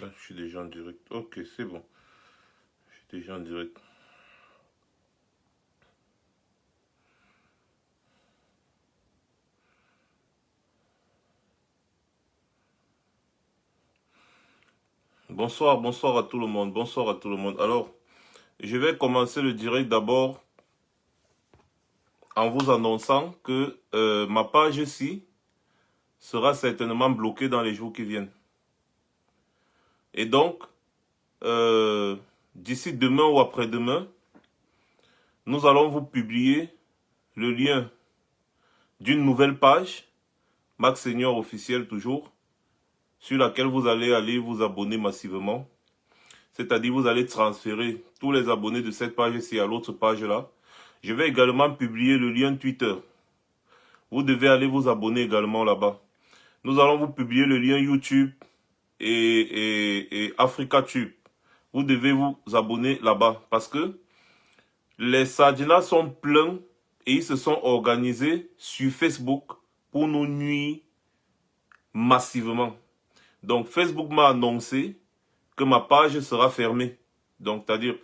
Là, je suis déjà en direct. Ok, c'est bon. Je suis déjà en direct. Bonsoir, bonsoir à tout le monde. Bonsoir à tout le monde. Alors, je vais commencer le direct d'abord en vous annonçant que ma page ici sera certainement bloquée dans les jours qui viennent. Et donc, d'ici demain ou après-demain, nous allons vous publier le lien d'une nouvelle page, Max Senior officiel toujours, sur laquelle vous allez aller vous abonner massivement. C'est-à-dire vous allez transférer tous les abonnés de cette page-ci à l'autre page-là. Je vais également publier le lien Twitter. Vous devez aller vous abonner également là-bas. Nous allons vous publier le lien YouTube et AfricaTube. Vous devez vous abonner là-bas parce que les Sardinas sont pleins et ils se sont organisés sur Facebook pour nous nuire massivement. Donc Facebook m'a annoncé que ma page sera fermée. Donc, c'est-à-dire,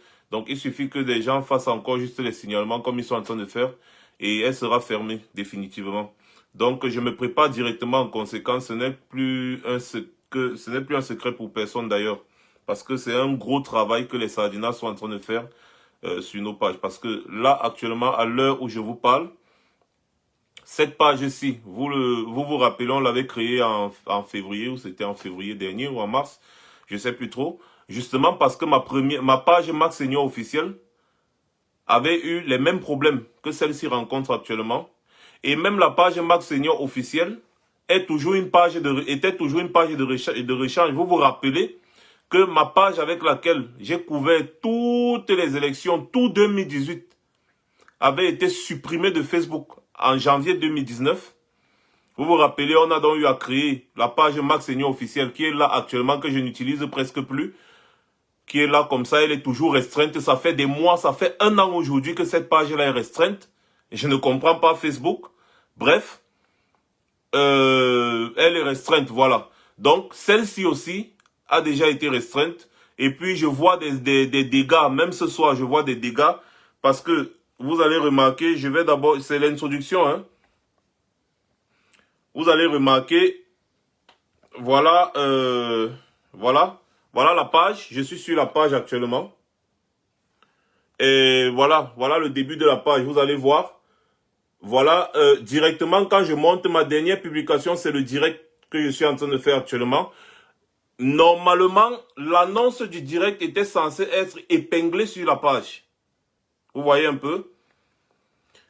il suffit que des gens fassent encore juste les signalements comme ils sont en train de faire et elle sera fermée définitivement. Donc, je me prépare directement en conséquence. Ce n'est plus un secret pour personne d'ailleurs. Parce que c'est un gros travail que les Sardinas sont en train de faire sur nos pages. Parce que là, actuellement, à l'heure où je vous parle, cette page-ci, vous vous rappelez, on l'avait créée en février, ou c'était en février dernier, ou en mars, je ne sais plus trop. Justement parce que ma page Max Senior officiel avait eu les mêmes problèmes que celle-ci rencontre actuellement. Et même la page Max Senior officiel était toujours une page de rechange. Vous vous rappelez que ma page avec laquelle j'ai couvert toutes les élections, tout 2018, avait été supprimée de Facebook en janvier 2019. Vous vous rappelez, on a donc eu à créer la page Max Senior officielle qui est là actuellement, que je n'utilise presque plus. Qui est là comme ça, elle est toujours restreinte. Ça fait des mois, ça fait 1 an aujourd'hui que cette page-là est restreinte. Et je ne comprends pas Facebook. Bref, elle est restreinte, voilà. Donc, celle-ci aussi a déjà été restreinte. Et puis, je vois des dégâts. Même ce soir, je vois des dégâts. Parce que, vous allez remarquer, je vais d'abord, c'est l'introduction, hein. Vous allez remarquer, voilà, voilà la page. Je suis sur la page actuellement. Et voilà le début de la page. Vous allez voir. Voilà, directement, quand je monte ma dernière publication, c'est le direct que je suis en train de faire actuellement. Normalement, l'annonce du direct était censée être épinglée sur la page. Vous voyez un peu?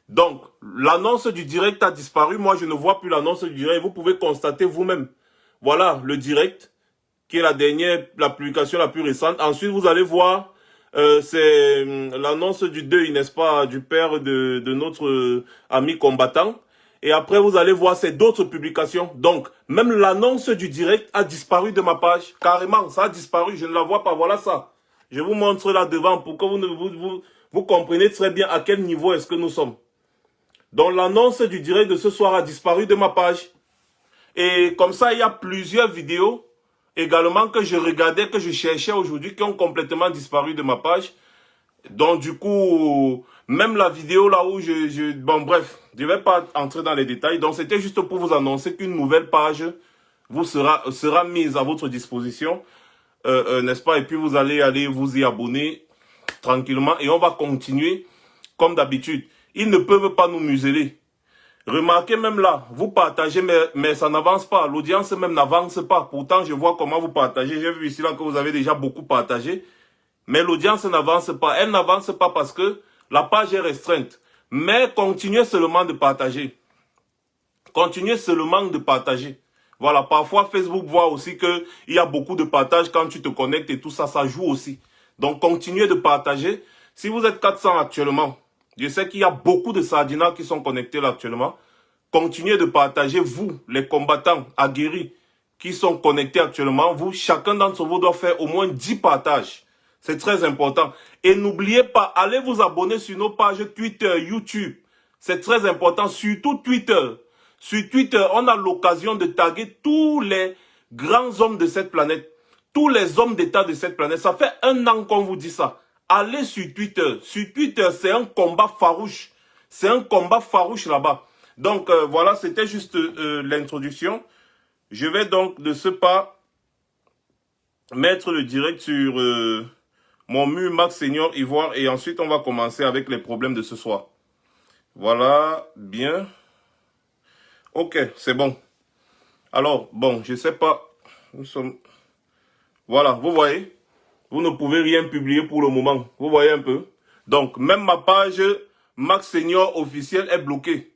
Donc, l'annonce du direct a disparu. Moi, je ne vois plus l'annonce du direct. Vous pouvez constater vous-même. Voilà le direct, qui est la publication la plus récente. Ensuite, vous allez voir, c'est l'annonce du deuil, n'est-ce pas, du père de notre ami combattant. Et après, vous allez voir ces d'autres publications. Donc, même l'annonce du direct a disparu de ma page. Carrément, ça a disparu. Je ne la vois pas. Voilà ça. Je vous montre là devant pour que vous compreniez très bien à quel niveau est-ce que nous sommes. Donc, l'annonce du direct de ce soir a disparu de ma page. Et comme ça, il y a plusieurs vidéos également que je regardais, que je cherchais aujourd'hui, qui ont complètement disparu de ma page. Donc du coup, même la vidéo là où bon bref, je ne vais pas entrer dans les détails. Donc c'était juste pour vous annoncer qu'une nouvelle page sera mise à votre disposition, n'est-ce pas? Et puis vous allez aller vous y abonner tranquillement et on va continuer comme d'habitude. Ils ne peuvent pas nous museler. Remarquez même là, vous partagez, mais ça n'avance pas. L'audience même n'avance pas. Pourtant, je vois comment vous partagez. J'ai vu ici là que vous avez déjà beaucoup partagé. Mais l'audience n'avance pas. Elle n'avance pas parce que la page est restreinte. Mais continuez seulement de partager. Continuez seulement de partager. Voilà, parfois Facebook voit aussi qu'il y a beaucoup de partage quand tu te connectes et tout ça, ça joue aussi. Donc continuez de partager. Si vous êtes 400 actuellement, je sais qu'il y a beaucoup de Sardinas qui sont connectés là actuellement. Continuez de partager, vous, les combattants aguerris qui sont connectés actuellement. Vous, chacun d'entre vous doit faire au moins 10 partages. C'est très important. Et n'oubliez pas, allez vous abonner sur nos pages Twitter, YouTube. C'est très important, surtout Twitter. Sur Twitter, on a l'occasion de taguer tous les grands hommes de cette planète, tous les hommes d'État de cette planète, ça fait 1 an qu'on vous dit ça. Allez sur Twitter. Sur Twitter, c'est un combat farouche. C'est un combat farouche là-bas. Donc, voilà, c'était juste l'introduction. Je vais donc, de ce pas, mettre le direct sur mon mur Max Senior Ivoire. Et ensuite, on va commencer avec les problèmes de ce soir. Voilà, bien. Ok, c'est bon. Alors, bon, je sais pas. Nous sommes... Voilà, vous voyez. Vous ne pouvez rien publier pour le moment. Vous voyez un peu. Donc, même ma page Max Senior officielle est bloquée.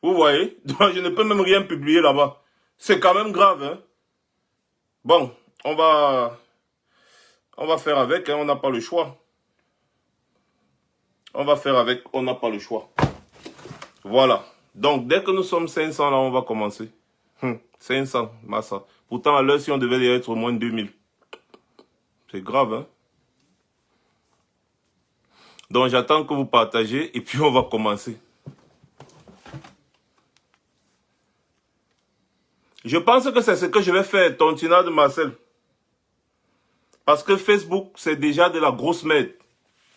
Vous voyez. Donc, je ne peux même rien publier là-bas. C'est quand même grave, hein. Bon, on va faire avec, hein, on n'a pas le choix. On va faire avec, on n'a pas le choix. Voilà. Donc, dès que nous sommes 500, là, on va commencer. 500, massa. Pourtant, à l'heure, si on devait être au moins 2000. C'est grave, hein. Donc, j'attends que vous partagez et puis on va commencer. Je pense que c'est ce que je vais faire, Tontina de Marcel. Parce que Facebook, c'est déjà de la grosse merde.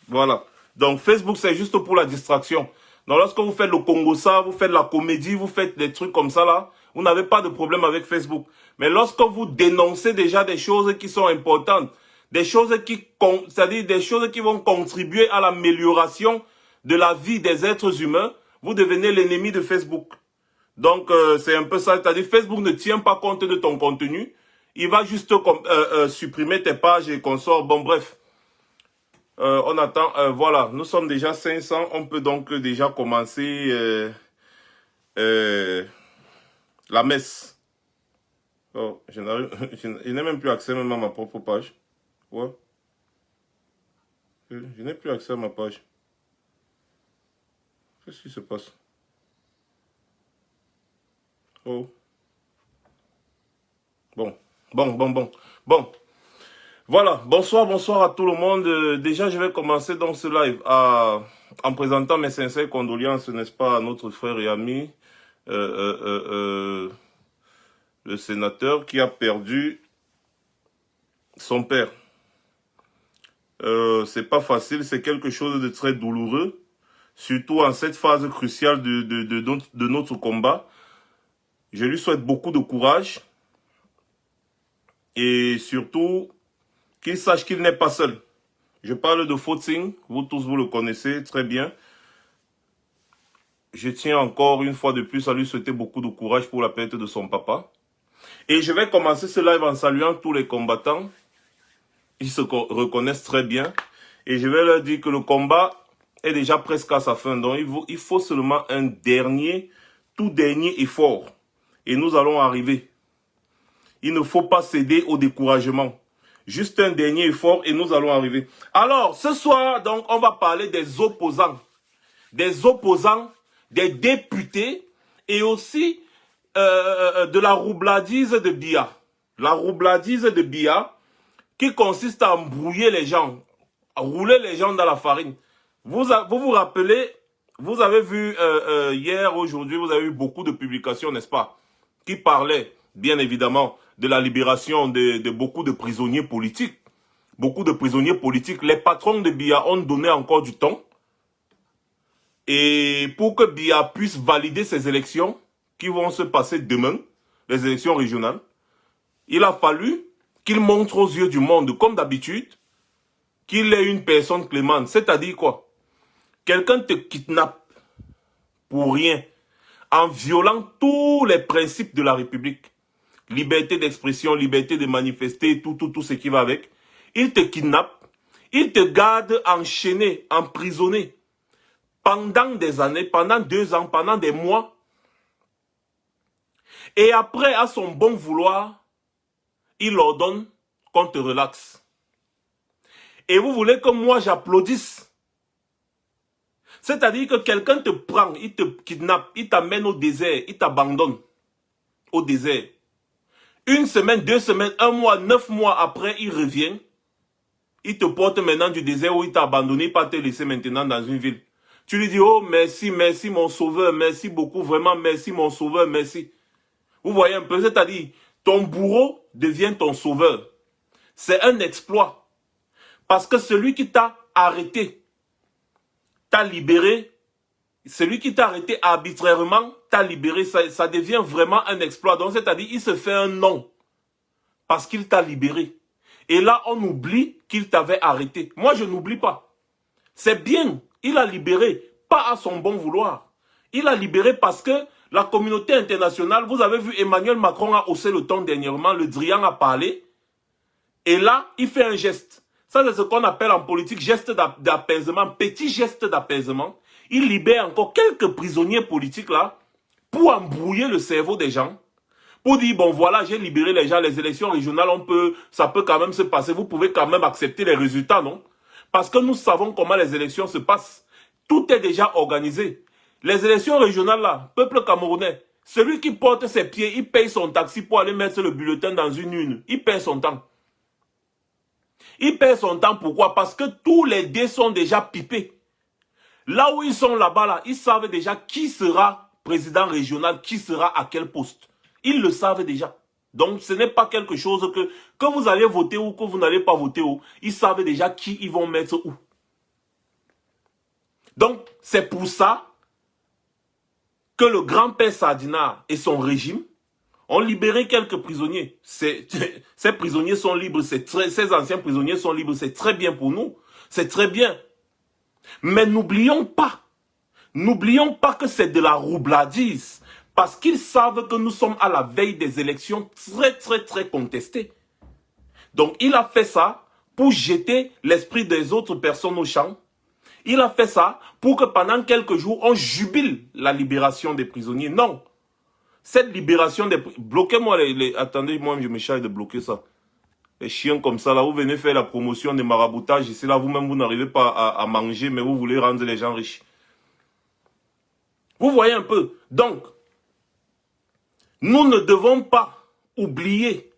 Voilà. Donc, Facebook, c'est juste pour la distraction. Donc, lorsque vous faites le Congo ça, vous faites la comédie, vous faites des trucs comme ça là, vous n'avez pas de problème avec Facebook. Mais lorsque vous dénoncez déjà des choses qui sont importantes, des choses qui, c'est-à-dire des choses qui vont contribuer à l'amélioration de la vie des êtres humains, vous devenez l'ennemi de Facebook. Donc, c'est un peu ça. C'est-à-dire Facebook ne tient pas compte de ton contenu. Il va juste supprimer tes pages et consorts. Bon, bref. On attend. Voilà, nous sommes déjà 500. On peut donc déjà commencer la messe. Oh, je n'ai même plus accès même à ma propre page. Ouais. Je n'ai plus accès à ma page. Qu'est-ce qui se passe? Oh. Bon. Voilà, bonsoir à tout le monde. Déjà, je vais commencer dans ce live en présentant mes sincères condoléances, n'est-ce pas, à notre frère et ami, le sénateur qui a perdu son père. C'est pas facile, c'est quelque chose de très douloureux, surtout en cette phase cruciale de notre combat. Je lui souhaite beaucoup de courage et surtout qu'il sache qu'il n'est pas seul. Je parle de Fotsing, vous tous vous le connaissez très bien. Je tiens encore une fois de plus à lui souhaiter beaucoup de courage pour la perte de son papa. Et je vais commencer ce live en saluant tous les combattants. Ils se reconnaissent très bien. Et je vais leur dire que le combat est déjà presque à sa fin. Donc il faut seulement un tout dernier effort. Et nous allons arriver. Il ne faut pas céder au découragement. Juste un dernier effort et nous allons arriver. Alors, ce soir, donc, on va parler des opposants. Des opposants, des députés et aussi de la roubladise de Biya. La roubladise de Biya qui consiste à embrouiller les gens, à rouler les gens dans la farine. Vous vous rappelez, vous avez vu hier, aujourd'hui, vous avez eu beaucoup de publications, n'est-ce pas, qui parlaient, bien évidemment, de la libération de beaucoup de prisonniers politiques. Beaucoup de prisonniers politiques. Les patrons de Biya ont donné encore du temps. Et pour que Biya puisse valider ces élections qui vont se passer demain, les élections régionales, il a fallu qu'il montre aux yeux du monde, comme d'habitude, qu'il est une personne clémente. C'est-à-dire quoi? Quelqu'un te kidnappe pour rien, en violant tous les principes de la République. Liberté d'expression, liberté de manifester, tout ce qui va avec. Il te kidnappe, il te garde enchaîné, emprisonné, pendant des années, pendant 2 ans, pendant des mois. Et après, à son bon vouloir, il ordonne qu'on te relaxe. Et vous voulez que moi j'applaudisse? C'est-à-dire que quelqu'un te prend, il te kidnappe, il t'amène au désert, il t'abandonne au désert. 1 semaine, 2 semaines, 1 mois, 9 mois après, il revient. Il te porte maintenant du désert où il t'a abandonné, il va te laisser maintenant dans une ville. Tu lui dis, oh merci, merci mon sauveur, merci beaucoup, vraiment merci mon sauveur, merci. Vous voyez un peu, c'est-à-dire, ton bourreau devient ton sauveur. C'est un exploit. Parce que celui qui t'a arrêté, t'a libéré, celui qui t'a arrêté arbitrairement, t'a libéré, ça devient vraiment un exploit. Donc, c'est-à-dire, il se fait un nom parce qu'il t'a libéré. Et là, on oublie qu'il t'avait arrêté. Moi, je n'oublie pas. C'est bien, il a libéré, pas à son bon vouloir. Il a libéré parce que la communauté internationale, vous avez vu, Emmanuel Macron a haussé le ton dernièrement, le Drian a parlé. Et là, il fait un geste. Ça, c'est ce qu'on appelle en politique geste d'apaisement, petit geste d'apaisement. Il libère encore quelques prisonniers politiques là pour embrouiller le cerveau des gens. Pour dire, bon voilà, j'ai libéré les gens, les élections régionales, ça peut quand même se passer. Vous pouvez quand même accepter les résultats, non? Parce que nous savons comment les élections se passent. Tout est déjà organisé. Les élections régionales là, peuple camerounais, celui qui porte ses pieds, il paye son taxi pour aller mettre le bulletin dans une urne. Il perd son temps. Il perd son temps, pourquoi? Parce que tous les dés sont déjà pipés. Là où ils sont là-bas, là, ils savent déjà qui sera président régional, qui sera à quel poste. Ils le savent déjà. Donc, ce n'est pas quelque chose que vous allez voter ou que vous n'allez pas voter où. Ils savent déjà qui ils vont mettre où. Donc, c'est pour ça que le grand-père Sardinat et son régime ont libéré quelques prisonniers. Ces prisonniers sont libres, ces anciens prisonniers sont libres, c'est très bien pour nous. C'est très bien. Mais n'oublions pas que c'est de la roubladise. Parce qu'ils savent que nous sommes à la veille des élections très contestées. Donc il a fait ça pour jeter l'esprit des autres personnes au champ. Il a fait ça pour que pendant quelques jours, on jubile la libération des prisonniers. Non. Cette libération des... Bloquez-moi Attendez, moi je me charge de bloquer ça. Les chiens comme ça, là, vous venez faire la promotion des maraboutages. Ici, là, vous-même, vous n'arrivez pas à manger, mais vous voulez rendre les gens riches. Vous voyez un peu. Donc, nous ne devons pas oublier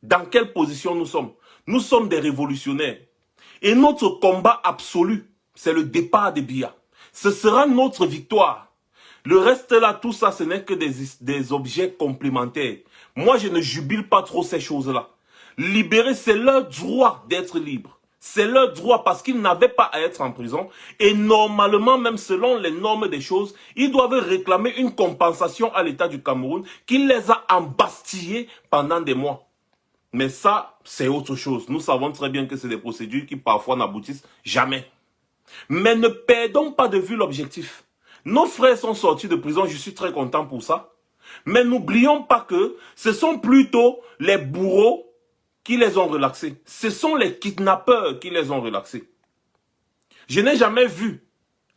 dans quelle position nous sommes. Nous sommes des révolutionnaires. Et notre combat absolu, c'est le départ de Biya. Ce sera notre victoire. Le reste là, tout ça, ce n'est que des objets complémentaires. Moi, je ne jubile pas trop ces choses-là. Libérer, c'est leur droit d'être libre. C'est leur droit parce qu'ils n'avaient pas à être en prison. Et normalement, même selon les normes des choses, ils doivent réclamer une compensation à l'État du Cameroun qui les a embastillés pendant des mois. Mais ça, c'est autre chose. Nous savons très bien que c'est des procédures qui parfois n'aboutissent jamais. Mais ne perdons pas de vue l'objectif. Nos frères sont sortis de prison, je suis très content pour ça. Mais n'oublions pas que ce sont plutôt les bourreaux qui les ont relaxés. Ce sont les kidnappeurs qui les ont relaxés. Je n'ai jamais vu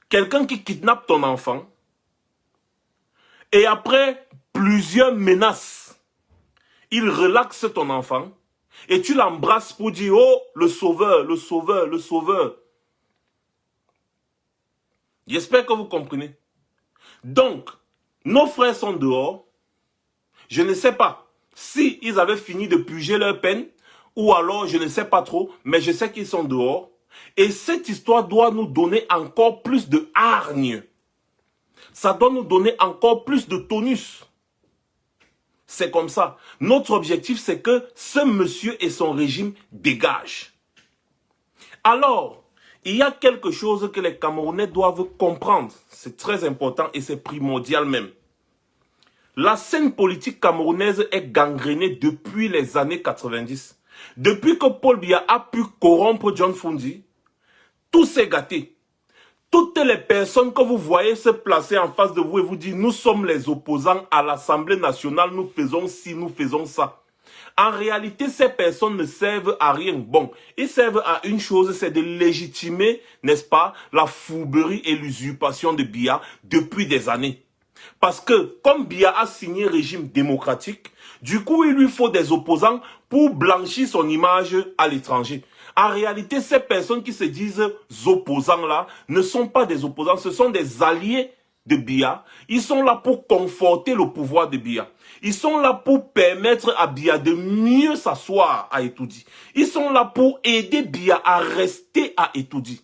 quelqu'un qui kidnappe ton enfant et après plusieurs menaces, il relaxe ton enfant et tu l'embrasses pour dire « Oh, le sauveur, le sauveur, le sauveur ». J'espère que vous comprenez. Donc, nos frères sont dehors. Je ne sais pas si ils avaient fini de purger leur peine ou alors je ne sais pas trop, mais je sais qu'ils sont dehors. Et cette histoire doit nous donner encore plus de hargne. Ça doit nous donner encore plus de tonus. C'est comme ça. Notre objectif, c'est que ce monsieur et son régime dégagent. Alors, il y a quelque chose que les Camerounais doivent comprendre. C'est très important et c'est primordial même. La scène politique camerounaise est gangrénée depuis les années 90. Depuis que Paul Biya a pu corrompre John Fundi, tout s'est gâté. Toutes les personnes que vous voyez se placer en face de vous et vous dire « Nous sommes les opposants à l'Assemblée nationale, nous faisons ci, nous faisons ça ». En réalité, ces personnes ne servent à rien. Bon, ils servent à une chose, c'est de légitimer, n'est-ce pas, la fourberie et l'usurpation de Biya depuis des années. Parce que, comme Biya a signé régime démocratique, du coup, il lui faut des opposants pour blanchir son image à l'étranger. En réalité, ces personnes qui se disent opposants là, ne sont pas des opposants, ce sont des alliés de Biya. Ils sont là pour conforter le pouvoir de Biya. Ils sont là pour permettre à Biya de mieux s'asseoir à Etoudi. Ils sont là pour aider Biya à rester à Etoudi.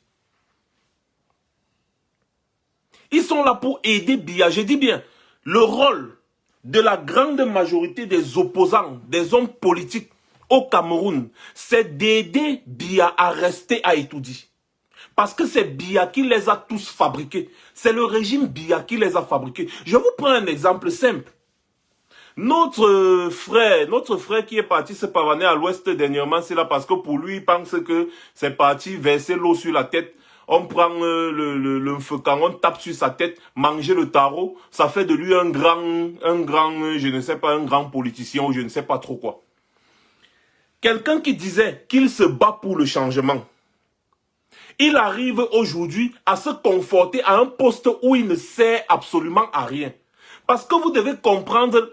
Ils sont là pour aider Biya. Je dis bien, le rôle de la grande majorité des opposants, des hommes politiques au Cameroun, c'est d'aider Biya à rester à Etoudi. Parce que c'est Biya qui les a tous fabriqués. C'est le régime Biya qui les a fabriqués. Je vous prends un exemple simple. Notre frère qui est parti se pavaner à l'ouest dernièrement, c'est là parce que pour lui, il pense que c'est parti verser l'eau sur la tête. On prend le feucan, on tape sur sa tête, manger le tarot. Ça fait de lui un grand, je ne sais pas, un grand politicien ou je ne sais pas trop quoi. Quelqu'un qui disait qu'il se bat pour le changement. Il arrive aujourd'hui à se conforter à un poste où il ne sert absolument à rien. Parce que vous devez comprendre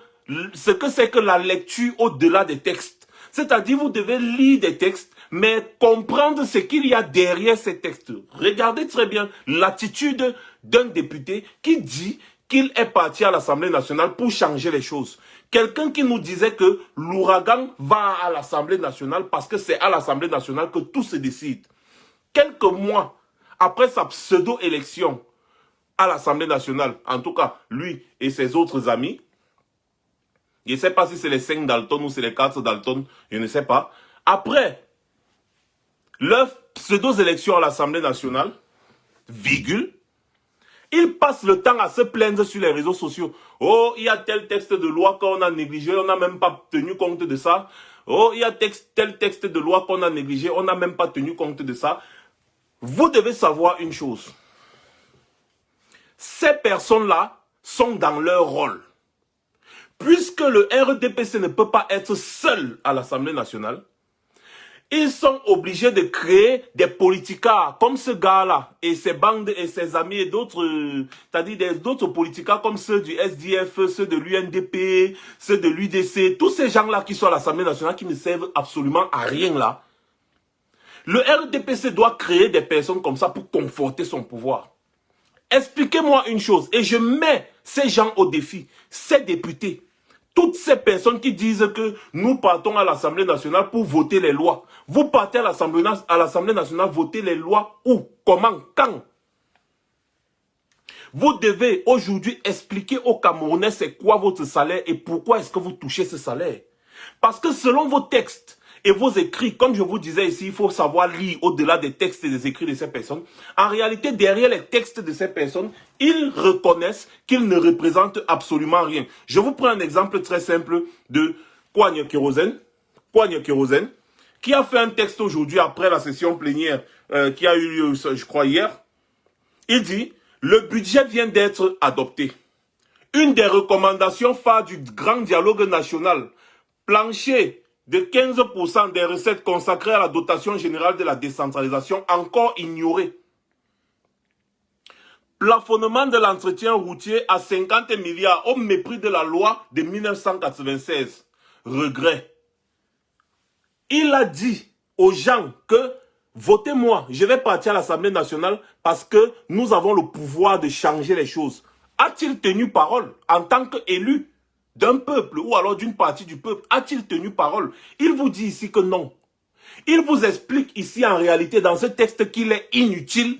ce que c'est que la lecture au-delà des textes. C'est-à-dire, vous devez lire des textes, mais comprendre ce qu'il y a derrière ces textes. Regardez très bien l'attitude d'un député qui dit qu'il est parti à l'Assemblée nationale pour changer les choses. Quelqu'un qui nous disait que l'ouragan va à l'Assemblée nationale parce que c'est à l'Assemblée nationale que tout se décide. Quelques mois après sa pseudo-élection à l'Assemblée nationale, en tout cas, lui et ses autres amis, je ne sais pas si c'est les 5 Dalton ou c'est les 4 Dalton, je ne sais pas. Après leur pseudo-élection à l'Assemblée nationale, virgule, ils passent le temps à se plaindre sur les réseaux sociaux. Oh, il y a tel texte de loi qu'on a négligé, on n'a même pas tenu compte de ça. Oh, il y a tel texte de loi qu'on a négligé, on n'a même pas tenu compte de ça. Vous devez savoir une chose. Ces personnes-là sont dans leur rôle. Puisque le RDPC ne peut pas être seul à l'Assemblée nationale, ils sont obligés de créer des politicars comme ce gars-là et ses bandes et ses amis et d'autres, c'est-à-dire d'autres politicars comme ceux du SDF, ceux de l'UNDP, ceux de l'UDC, tous ces gens-là qui sont à l'Assemblée nationale qui ne servent absolument à rien là. Le RDPC doit créer des personnes comme ça pour conforter son pouvoir. Expliquez-moi une chose, et je mets ces gens au défi, ces députés, toutes ces personnes qui disent que nous partons à l'Assemblée nationale pour voter les lois. Vous partez à l'Assemblée nationale voter les lois où, comment, quand? Vous devez aujourd'hui expliquer aux Camerounais c'est quoi votre salaire et pourquoi est-ce que vous touchez ce salaire. Parce que selon vos textes et vos écrits, comme je vous disais ici, il faut savoir lire au-delà des textes et des écrits de ces personnes. En réalité, derrière les textes de ces personnes, ils reconnaissent qu'ils ne représentent absolument rien. Je vous prends un exemple très simple de Kwame Kérosène, qui a fait un texte aujourd'hui après la session plénière qui a eu lieu, je crois, hier. Il dit, le budget vient d'être adopté. Une des recommandations phares du grand dialogue national, plancher de 15% des recettes consacrées à la dotation générale de la décentralisation encore ignorée. Plafonnement de l'entretien routier à 50 milliards au mépris de la loi de 1996. Regret. Il a dit aux gens que votez-moi, je vais partir à l'Assemblée nationale parce que nous avons le pouvoir de changer les choses. A-t-il tenu parole en tant qu'élu d'un peuple ou alors d'une partie du peuple? A-t-il tenu parole? Il vous dit ici que non. Il vous explique ici en réalité dans ce texte qu'il est inutile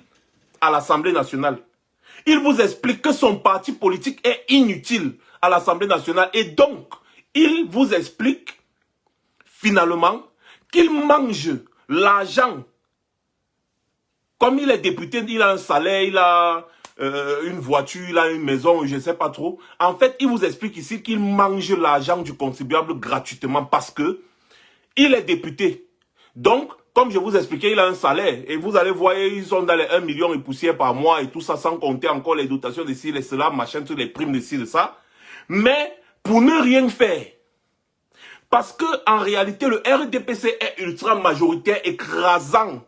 à l'Assemblée nationale. Il vous explique que son parti politique est inutile à l'Assemblée nationale et donc il vous explique finalement qu'il mange l'argent. Comme il est député, il a un salaire, il a une voiture, il a une maison, je ne sais pas trop. En fait, il vous explique ici qu'il mange l'argent du contribuable gratuitement parce que il est député. Donc, comme je vous expliquais, il a un salaire. Et vous allez voir, ils sont dans les 1 million et poussière par mois et tout ça, sans compter encore les dotations de ci, de cela, machin, toutes les primes de ci, de ça. Mais, pour ne rien faire. Parce que, en réalité, le RDPC est ultra majoritaire, écrasant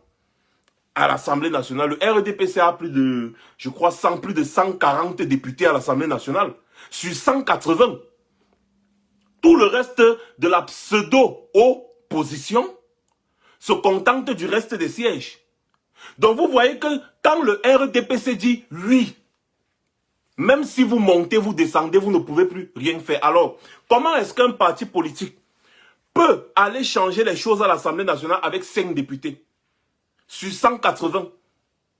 à l'Assemblée nationale. Le RDPC a plus de, je crois, plus de 140 députés à l'Assemblée nationale. Sur 180. Tout le reste de la pseudo-opposition se contente du reste des sièges. Donc vous voyez que quand le RDPC dit oui, même si vous montez, vous descendez, vous ne pouvez plus rien faire. Alors, comment est-ce qu'un parti politique peut aller changer les choses à l'Assemblée nationale avec 5 députés sur 180?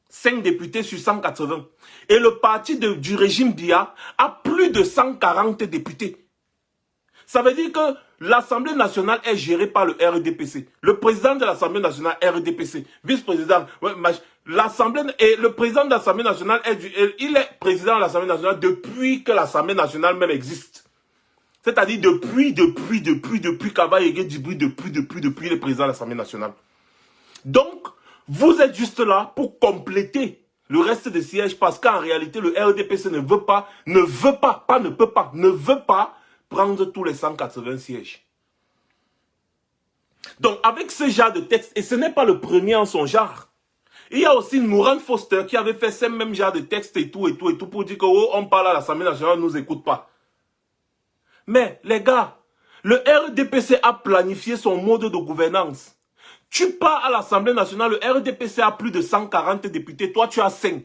5 députés sur 180. Et le parti du régime Biya a plus de 140 députés. Ça veut dire que l'Assemblée nationale est gérée par le RDPC. Le président de l'Assemblée nationale, RDPC. Vice-président, l'Assemblée et le président de l'Assemblée nationale, il est président de l'Assemblée nationale depuis que l'Assemblée nationale même existe. C'est-à-dire depuis Kaba Yege Dibri, depuis le président de l'Assemblée nationale. Donc, vous êtes juste là pour compléter le reste des sièges parce qu'en réalité, le RDPC ne veut pas prendre tous les 180 sièges. Donc, avec ce genre de texte, et ce n'est pas le premier en son genre, il y a aussi Nouran Foster qui avait fait ce même genre de texte et tout pour dire qu'on parle à l'Assemblée nationale, ne nous écoute pas. Mais, les gars, le RDPC a planifié son mode de gouvernance. Tu pars à l'Assemblée nationale, le RDPC a plus de 140 députés, toi tu as 5.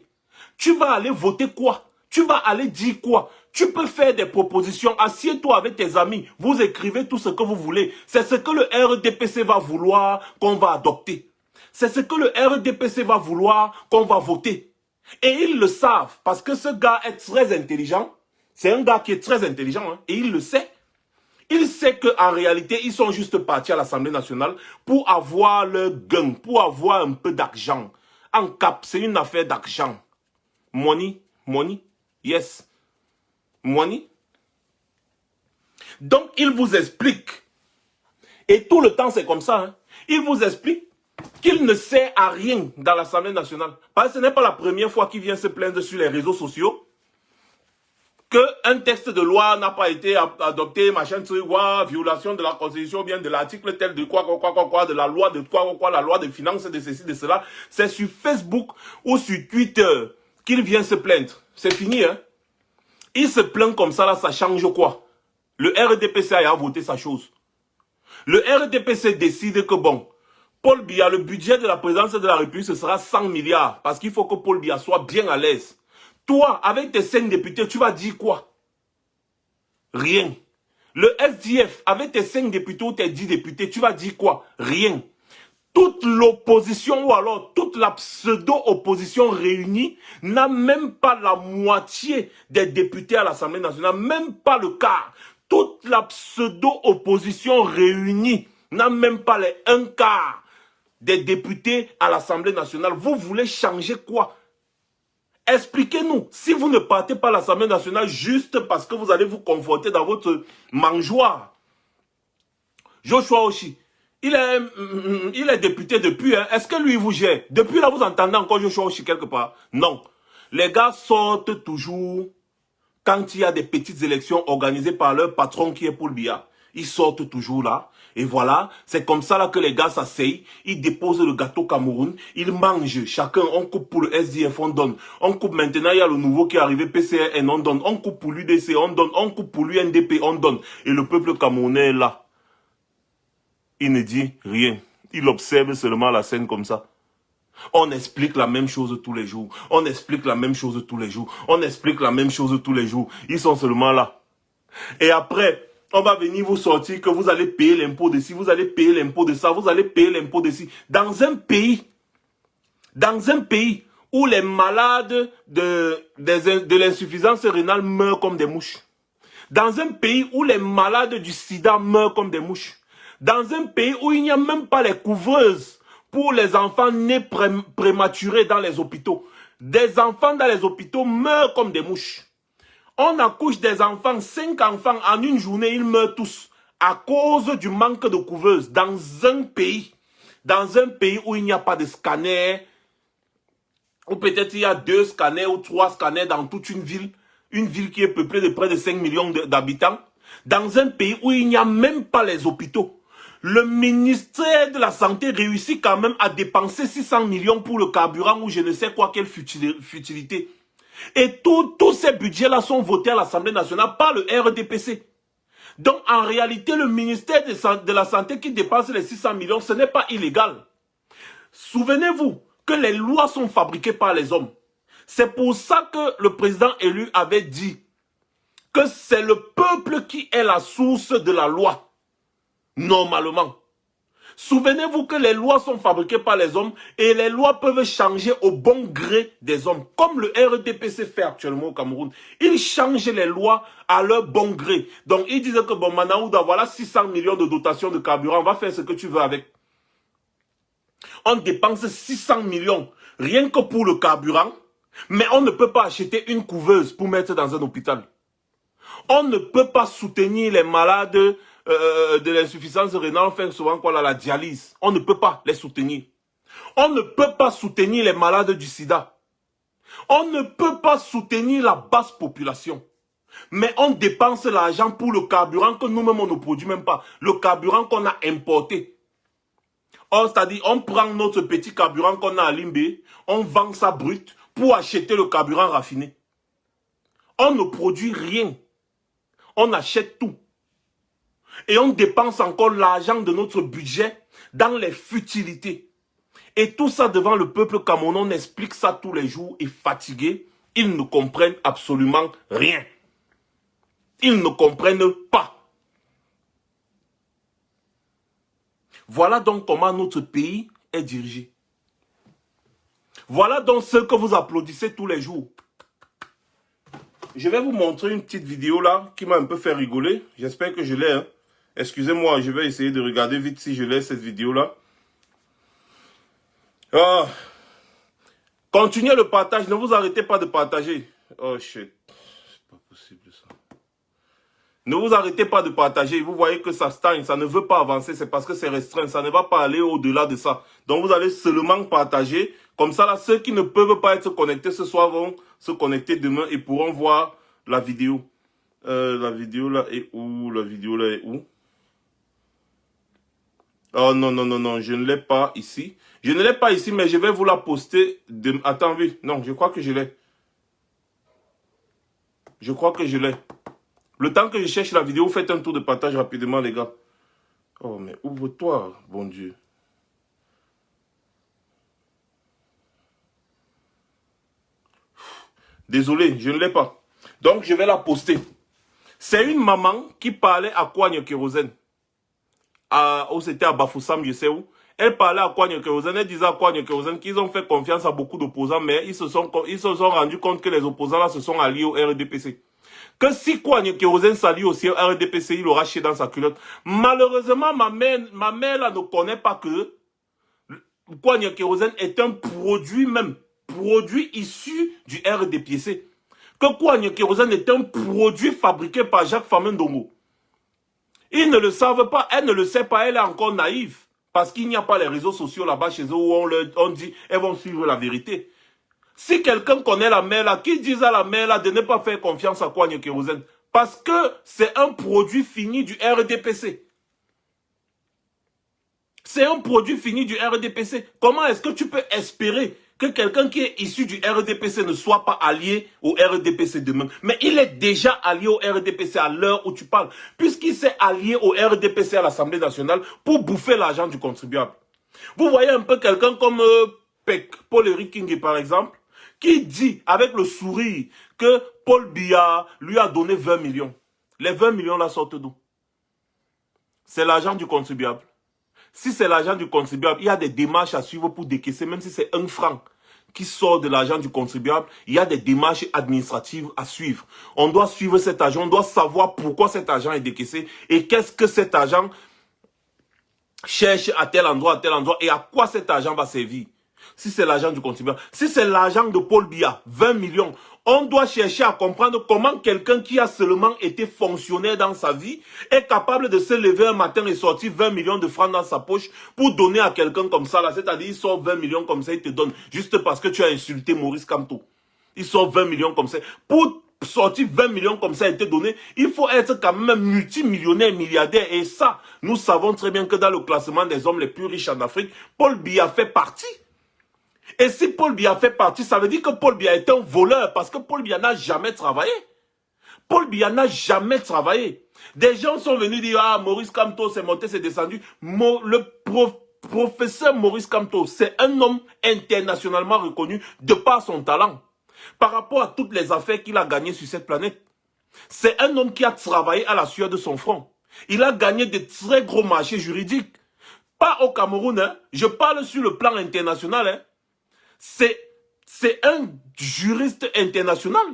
Tu vas aller voter quoi? Tu vas aller dire quoi? Tu peux faire des propositions, assieds-toi avec tes amis, vous écrivez tout ce que vous voulez. C'est ce que le RDPC va vouloir qu'on va adopter. C'est ce que le RDPC va vouloir qu'on va voter. Et ils le savent, parce que ce gars est très intelligent. C'est un gars qui est très intelligent, hein, et il le sait. Il sait qu'en réalité, ils sont juste partis à l'Assemblée nationale pour avoir leur gain, pour avoir un peu d'argent. En cap, c'est une affaire d'argent. Money, yes. Money. Donc, il vous explique, et tout le temps c'est comme ça, hein, il vous explique qu'il ne sert à rien dans l'Assemblée nationale. Parce que ce n'est pas la première fois qu'il vient se plaindre sur les réseaux sociaux qu'un texte de loi n'a pas été adopté, machin, violation de la Constitution, bien de l'article tel de quoi, de la loi de quoi, la loi de finances, de ceci, de cela. C'est sur Facebook ou sur Twitter qu'il vient se plaindre. C'est fini, hein. Il se plaint comme ça, là, ça change quoi? Le RDPC a voté sa chose. Le RDPC décide que, bon, Paul Biya, le budget de la présidence de la République, ce sera 100 milliards. Parce qu'il faut que Paul Biya soit bien à l'aise. Toi, avec tes 5 députés, tu vas dire quoi? Rien. Le SDF, avec tes 5 députés ou tes 10 députés, tu vas dire quoi? Rien. Toute l'opposition ou alors toute la pseudo-opposition réunie n'a même pas la moitié des députés à l'Assemblée nationale, même pas le quart. Toute la pseudo-opposition réunie n'a même pas les 1/4 des députés à l'Assemblée nationale. Vous voulez changer quoi? Expliquez-nous, si vous ne partez pas à l'Assemblée nationale juste parce que vous allez vous conforter dans votre mangeoire. Joshua Oshi, il est député depuis, hein. Est-ce que lui vous gère? Depuis là, vous entendez encore Joshua Oshi quelque part? Non. Les gars sortent toujours quand il y a des petites élections organisées par leur patron qui est Paul Biya. Ils sortent toujours là. Et voilà, c'est comme ça là que les gars s'asseyent, ils déposent le gâteau Cameroun, ils mangent, chacun, on coupe pour le SDF, on donne. On coupe maintenant, il y a le nouveau qui est arrivé, PCRN, on donne. On coupe pour l'UDC, on donne. On coupe pour l'UNDP, on donne. Et le peuple camerounais est là. Il ne dit rien. Il observe seulement la scène comme ça. On explique la même chose tous les jours. On explique la même chose tous les jours. On explique la même chose tous les jours. Ils sont seulement là. Et après, on va venir vous sortir que vous allez payer l'impôt de ci, vous allez payer l'impôt de ça, vous allez payer l'impôt de ci. Dans un pays où les malades de l'insuffisance rénale meurent comme des mouches. Dans un pays où les malades du sida meurent comme des mouches. Dans un pays où il n'y a même pas les couvreuses pour les enfants nés prématurés dans les hôpitaux. Des enfants dans les hôpitaux meurent comme des mouches. On accouche des enfants, 5 enfants en une journée, ils meurent tous à cause du manque de couveuses dans un pays où il n'y a pas de scanner, ou peut-être il y a 2 scanners ou 3 scanners dans toute une ville qui est peuplée de près de 5 millions d'habitants, dans un pays où il n'y a même pas les hôpitaux. Le ministère de la Santé réussit quand même à dépenser 600 millions pour le carburant ou je ne sais quoi, quelle futilité. Et tous ces budgets-là sont votés à l'Assemblée nationale par le RDPC. Donc, en réalité, le ministère de la Santé qui dépense les 600 millions, ce n'est pas illégal. Souvenez-vous que les lois sont fabriquées par les hommes. C'est pour ça que le président élu avait dit que c'est le peuple qui est la source de la loi. Normalement. Souvenez-vous que les lois sont fabriquées par les hommes et les lois peuvent changer au bon gré des hommes. Comme le RDPC fait actuellement au Cameroun. Ils changent les lois à leur bon gré. Donc, ils disent que, bon, Manaouda, voilà 600 millions de dotation de carburant, on va faire ce que tu veux avec. On dépense 600 millions rien que pour le carburant, mais on ne peut pas acheter une couveuse pour mettre dans un hôpital. On ne peut pas soutenir les malades de l'insuffisance rénale, on fait souvent quoi là, la dialyse. On ne peut pas les soutenir. On ne peut pas soutenir les malades du sida. On ne peut pas soutenir la basse population. Mais on dépense l'argent pour le carburant que nous-mêmes on ne produit même pas. Le carburant qu'on a importé. C'est-à-dire, on prend notre petit carburant qu'on a à Limbé, on vend ça brut pour acheter le carburant raffiné. On ne produit rien. On achète tout. Et on dépense encore l'argent de notre budget dans les futilités. Et tout ça devant le peuple camerounais, on explique ça tous les jours et fatigués. Ils ne comprennent absolument rien. Ils ne comprennent pas. Voilà donc comment notre pays est dirigé. Voilà donc ce que vous applaudissez tous les jours. Je vais vous montrer une petite vidéo là qui m'a un peu fait rigoler. J'espère que je l'ai. Hein. Excusez-moi, je vais essayer de regarder vite si je l'ai cette vidéo là. Ah. Continuez le partage, ne vous arrêtez pas de partager. Oh shit, c'est pas possible ça. Ne vous arrêtez pas de partager. Vous voyez que ça stagne, ça ne veut pas avancer. C'est parce que c'est restreint. Ça ne va pas aller au-delà de ça. Donc vous allez seulement partager. Comme ça, là, ceux qui ne peuvent pas être connectés ce soir vont se connecter demain et pourront voir la vidéo. La vidéo là est où? La vidéo là est où? Oh non, non, non, non, je ne l'ai pas ici. Je ne l'ai pas ici, mais je vais vous la poster. Attends, oui. Non, je crois que je l'ai. Je crois que je l'ai. Le temps que je cherche la vidéo, faites un tour de partage rapidement, les gars. Oh, mais ouvre-toi, bon Dieu. Désolé, je ne l'ai pas. Donc, je vais la poster. C'est une maman qui parlait à Kouagne Kérosène. C'était à Bafoussam, je sais où. Elle parlait à Kouagne Kérosène. Elle disait à Kouagne Kérosène qu'ils ont fait confiance à beaucoup d'opposants, mais ils se sont rendus compte que les opposants là se sont alliés au RDPC. Que si Kouagne Kérosène s'allie aussi au RDPC, il aura chié dans sa culotte. Malheureusement, ma mère là ne connaît pas que Kouagne Kérosène est un produit même. Produit issu du RDPC. Que Kouagne Kérosène est un produit fabriqué par Jacques Famin Ndongo. Ils ne le savent pas, elle ne le sait pas, elle est encore naïve. Parce qu'il n'y a pas les réseaux sociaux là-bas chez eux où on dit, elles vont suivre la vérité. Si quelqu'un connaît la mère là, qui dise à la mère là de ne pas faire confiance à Kouagne Kérosène. Parce que c'est un produit fini du RDPC. C'est un produit fini du RDPC. Comment est-ce que tu peux espérer que quelqu'un qui est issu du RDPC ne soit pas allié au RDPC demain? Mais il est déjà allié au RDPC à l'heure où tu parles. Puisqu'il s'est allié au RDPC à l'Assemblée nationale pour bouffer l'argent du contribuable. Vous voyez un peu quelqu'un comme Paul-Éric King par exemple, qui dit avec le sourire que Paul Biya lui a donné 20 millions. Les 20 millions là sortent d'où? C'est l'argent du contribuable. Si c'est l'argent du contribuable, il y a des démarches à suivre pour décaisser, même si c'est 1 franc qui sort de l'argent du contribuable, il y a des démarches administratives à suivre. On doit suivre cet argent, on doit savoir pourquoi cet argent est décaissé et qu'est-ce que cet argent cherche à tel endroit et à quoi cet argent va servir. Si c'est l'argent du contribuable, si c'est l'argent de Paul Biya, 20 millions, on doit chercher à comprendre comment quelqu'un qui a seulement été fonctionnaire dans sa vie est capable de se lever un matin et sortir 20 millions de francs dans sa poche pour donner à quelqu'un comme ça. C'est-à-dire, il sort 20 millions comme ça, il te donne juste parce que tu as insulté Maurice Kamto. Il sort 20 millions comme ça. Pour sortir 20 millions comme ça et te donner, il faut être quand même multimillionnaire, milliardaire. Et ça, nous savons très bien que dans le classement des hommes les plus riches en Afrique, Paul Biya fait partie. Et si Paul Biya fait partie, ça veut dire que Paul Biya est un voleur parce que Paul Biya n'a jamais travaillé. Paul Biya n'a jamais travaillé. Des gens sont venus dire, ah, Maurice Kamto c'est monté, c'est descendu. Professeur Maurice Kamto, c'est un homme internationalement reconnu de par son talent. Par rapport à toutes les affaires qu'il a gagnées sur cette planète. C'est un homme qui a travaillé à la sueur de son front. Il a gagné de très gros marchés juridiques. Pas au Cameroun, hein. Je parle sur le plan international. Hein. C'est un juriste international.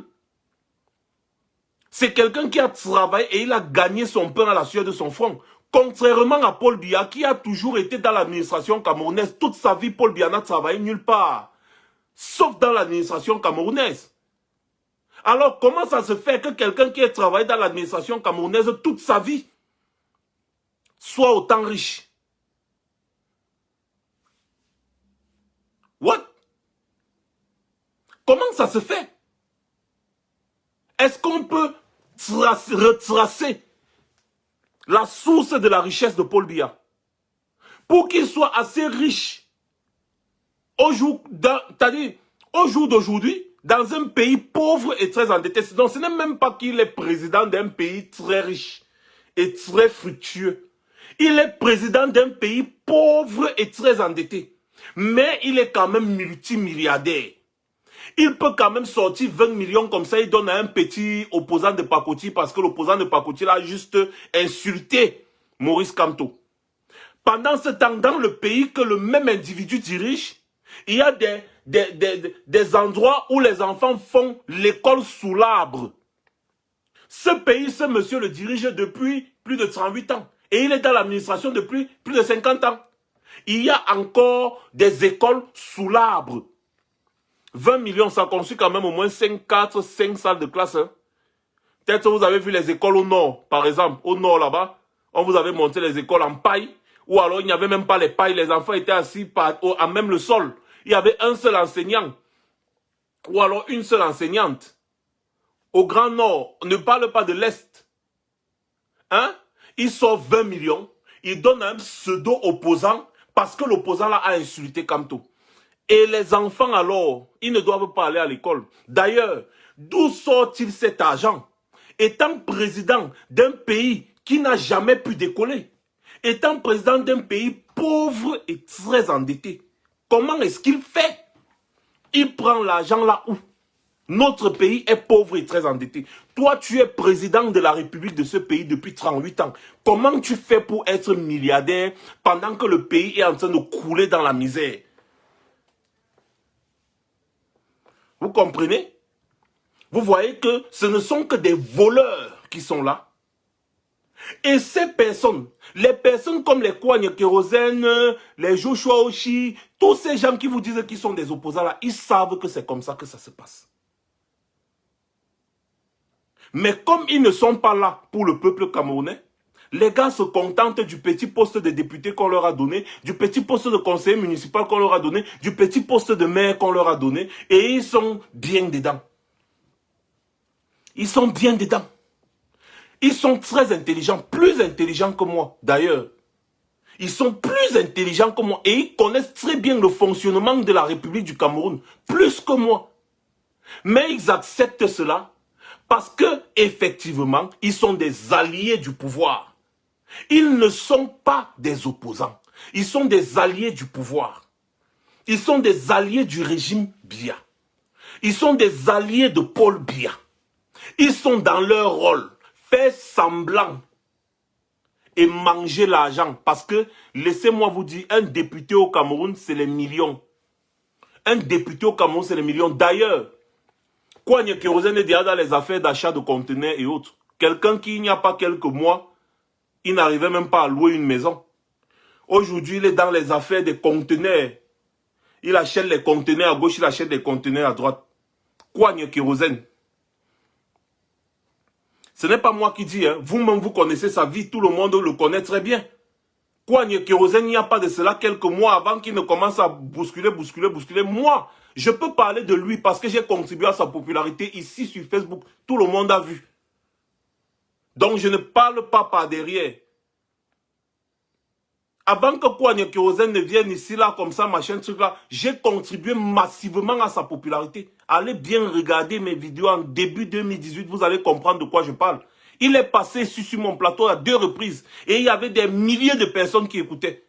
C'est quelqu'un qui a travaillé et il a gagné son pain à la sueur de son front. Contrairement à Paul Biya, qui a toujours été dans l'administration camerounaise. Toute sa vie, Paul Biya n'a travaillé nulle part. Sauf dans l'administration camerounaise. Alors, comment ça se fait que quelqu'un qui a travaillé dans l'administration camerounaise toute sa vie soit autant riche? What? Comment ça se fait? Est-ce qu'on peut retracer la source de la richesse de Paul Biya pour qu'il soit assez riche au jour d'aujourd'hui dans un pays pauvre et très endetté? Donc ce n'est même pas qu'il est président d'un pays très riche et très fructueux. Il est président d'un pays pauvre et très endetté. Mais il est quand même multimilliardaire. Il peut quand même sortir 20 millions comme ça, il donne à un petit opposant de Pakoti parce que l'opposant de Pakoti l'a juste insulté Maurice Kamto. Pendant ce temps, dans le pays que le même individu dirige, il y a des endroits où les enfants font l'école sous l'arbre. Ce pays, ce monsieur le dirige depuis plus de 38 ans. Et il est dans l'administration depuis plus de 50 ans. Il y a encore des écoles sous l'arbre. 20 millions, ça construit quand même au moins 5 salles de classe. Hein. Peut-être que vous avez vu les écoles au nord, par exemple. Au nord, là-bas, on vous avait monté les écoles en paille. Ou alors, il n'y avait même pas les pailles. Les enfants étaient assis à même le sol. Il y avait un seul enseignant. Ou alors, une seule enseignante. Au Grand Nord, on ne parle pas de l'Est. Hein? Il sort 20 millions. Il donne un pseudo-opposant parce que l'opposant là a insulté Kamto. Et les enfants alors, ils ne doivent pas aller à l'école. D'ailleurs, d'où sort-il cet argent? Étant président d'un pays qui n'a jamais pu décoller, étant président d'un pays pauvre et très endetté, comment est-ce qu'il fait? Il prend l'argent là où? Notre pays est pauvre et très endetté. Toi, tu es président de la République de ce pays depuis 38 ans. Comment tu fais pour être milliardaire pendant que le pays est en train de couler dans la misère? Vous comprenez? Vous voyez que ce ne sont que des voleurs qui sont là. Et ces personnes, les personnes comme les Kouagne Kérosène, les Joshua Oshi, tous ces gens qui vous disent qu'ils sont des opposants là, ils savent que c'est comme ça que ça se passe. Mais comme ils ne sont pas là pour le peuple camerounais, les gars se contentent du petit poste de député qu'on leur a donné, du petit poste de conseiller municipal qu'on leur a donné, du petit poste de maire qu'on leur a donné, et ils sont bien dedans. Ils sont bien dedans. Ils sont très intelligents, plus intelligents que moi d'ailleurs. Ils sont plus intelligents que moi et ils connaissent très bien le fonctionnement de la République du Cameroun, plus que moi. Mais ils acceptent cela parce que effectivement, ils sont des alliés du pouvoir. Ils ne sont pas des opposants. Ils sont des alliés du pouvoir. Ils sont des alliés du régime Biya. Ils sont des alliés de Paul Biya. Ils sont dans leur rôle. Faire semblant et manger l'argent. Parce que, laissez-moi vous dire, un député au Cameroun, c'est les millions. Un député au Cameroun, c'est les millions. D'ailleurs, Kouagne Kérosène est déjà dans les affaires d'achat de conteneurs et autres. Quelqu'un qui, il n'y a pas quelques mois, il n'arrivait même pas à louer une maison. Aujourd'hui, il est dans les affaires des conteneurs. Il achète les conteneurs à gauche, il achète les conteneurs à droite. Kouagne Kérosène. Ce n'est pas moi qui dis, hein. Vous-même vous connaissez sa vie, tout le monde le connaît très bien. Kouagne Kérosène, il n'y a pas de cela quelques mois avant qu'il ne commence à bousculer. Moi, je peux parler de lui parce que j'ai contribué à sa popularité ici sur Facebook. Tout le monde a vu. Donc je ne parle pas par derrière. Avant que Kouagne Kérosène ne vienne ici, là, comme ça, machin, truc là, j'ai contribué massivement à sa popularité. Allez bien regarder mes vidéos en début 2018, vous allez comprendre de quoi je parle. Il est passé ici sur mon plateau à 2 reprises et il y avait des milliers de personnes qui écoutaient.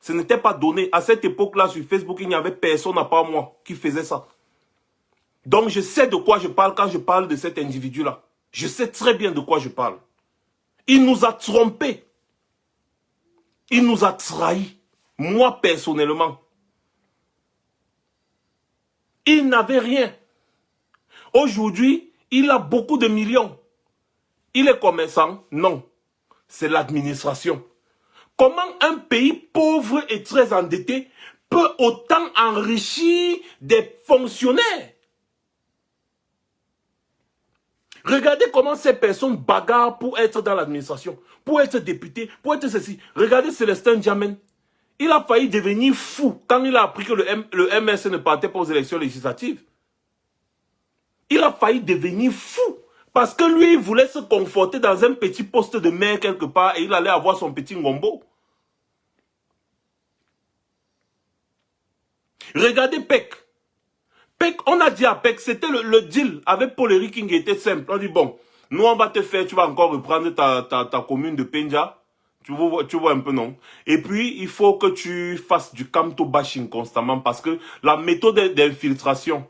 Ce n'était pas donné. À cette époque-là, sur Facebook, il n'y avait personne à part moi qui faisait ça. Donc, je sais de quoi je parle quand je parle de cet individu-là. Je sais très bien de quoi je parle. Il nous a trompés. Il nous a trahis. Moi, personnellement. Il n'avait rien. Aujourd'hui, il a beaucoup de millions. Il est commerçant? Non. C'est l'administration. Comment un pays pauvre et très endetté peut autant enrichir des fonctionnaires? Regardez comment ces personnes bagarrent pour être dans l'administration, pour être député, pour être ceci. Regardez Célestin Diamène. Il a failli devenir fou quand il a appris que le MS ne partait pas aux élections législatives. Il a failli devenir fou parce que lui, il voulait se conforter dans un petit poste de maire quelque part et il allait avoir son petit ngombo. Regardez Peck. Peck, on a dit à Peck, c'était le deal avec Paul Eric King qui était simple. On dit, bon, nous on va te faire, tu vas encore reprendre ta commune de Penja. Tu vois un peu, non? Et puis, il faut que tu fasses du camto bashing constamment parce que la méthode d'infiltration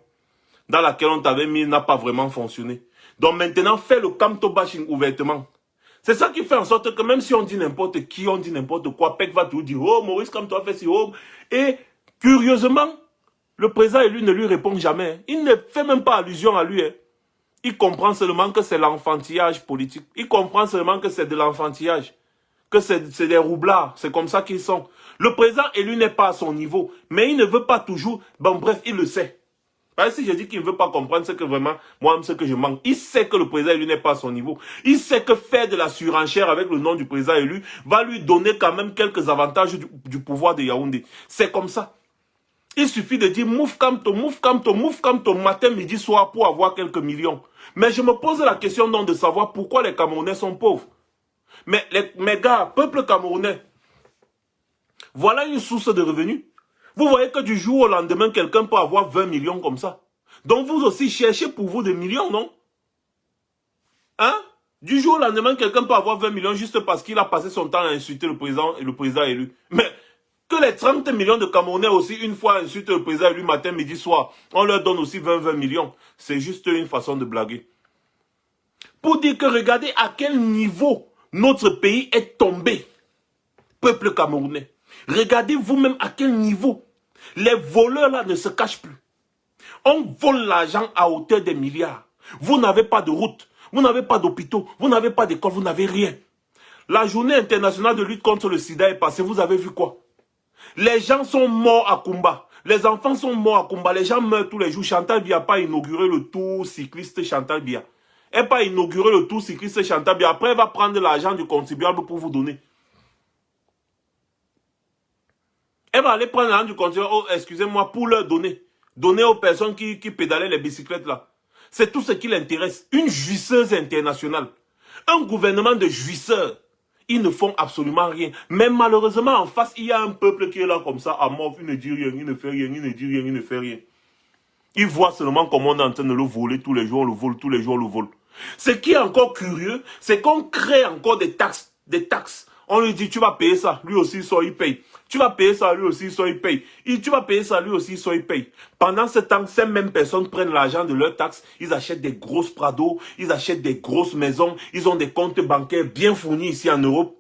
dans laquelle on t'avait mis n'a pas vraiment fonctionné. Donc maintenant, fais le camto bashing ouvertement. C'est ça qui fait en sorte que même si on dit n'importe qui, on dit n'importe quoi, Peck va toujours dire, oh, Maurice Kamto a fait si, oh. Et curieusement, le président élu ne lui répond jamais. Il ne fait même pas allusion à lui. Il comprend seulement que c'est l'enfantillage politique. Il comprend seulement que c'est de l'enfantillage. Que c'est des roublards. C'est comme ça qu'ils sont. Le président élu n'est pas à son niveau. Mais il ne veut pas toujours. Bon, bref, il le sait. Parce que si je dis qu'il ne veut pas comprendre, c'est que vraiment, moi-même, ce que je manque. Il sait que le président élu n'est pas à son niveau. Il sait que faire de la surenchère avec le nom du président élu va lui donner quand même quelques avantages du pouvoir de Yaoundé. C'est comme ça. Il suffit de dire mouf Kamto, matin, midi, soir pour avoir quelques millions. Mais je me pose la question donc de savoir pourquoi les Camerounais sont pauvres. Mais mes gars, peuple camerounais, voilà une source de revenus. Vous voyez que du jour au lendemain, quelqu'un peut avoir 20 millions comme ça. Donc vous aussi cherchez pour vous des millions, non? Hein? Du jour au lendemain, quelqu'un peut avoir 20 millions juste parce qu'il a passé son temps à insulter le président et le président élu. Mais que les 30 millions de Camerounais aussi, une fois insultent le président élu matin, midi, soir, on leur donne aussi 20 millions. C'est juste une façon de blaguer. Pour dire que regardez à quel niveau notre pays est tombé. Peuple camerounais. Regardez vous-même à quel niveau. Les voleurs là ne se cachent plus. On vole l'argent à hauteur des milliards. Vous n'avez pas de route. Vous n'avez pas d'hôpitaux. Vous n'avez pas d'école. Vous n'avez rien. La journée internationale de lutte contre le sida est passée. Vous avez vu quoi? Les gens sont morts à Kumba. Les enfants sont morts à Kumba. Les gens meurent tous les jours. Chantal Biya n'a pas inauguré le tour cycliste Chantal Biya. Elle n'a pas inauguré le tour cycliste Chantal Biya. Après, elle va prendre l'argent du contribuable pour vous donner. Elle va aller prendre l'argent du contribuable, oh, excusez-moi, pour leur donner. Donner aux personnes qui pédalaient les bicyclettes là. C'est tout ce qui l'intéresse. Une jouisseuse internationale. Un gouvernement de jouisseurs. Ils ne font absolument rien. Mais malheureusement, en face, il y a un peuple qui est là comme ça, à mort. Il ne dit rien, il ne fait rien, il ne dit rien, il ne fait rien. Il voit seulement comment on est en train de le voler tous les jours, on le vole, tous les jours, on le vole. Ce qui est encore curieux, c'est qu'on crée encore des taxes. On lui dit, tu vas payer ça, lui aussi, il paye. Tu vas payer ça, lui aussi, il paye. Tu vas payer ça, lui aussi, il paye. Pendant ce temps, ces mêmes personnes prennent l'argent de leurs taxes, ils achètent des grosses Prado, ils achètent des grosses maisons, ils ont des comptes bancaires bien fournis ici en Europe.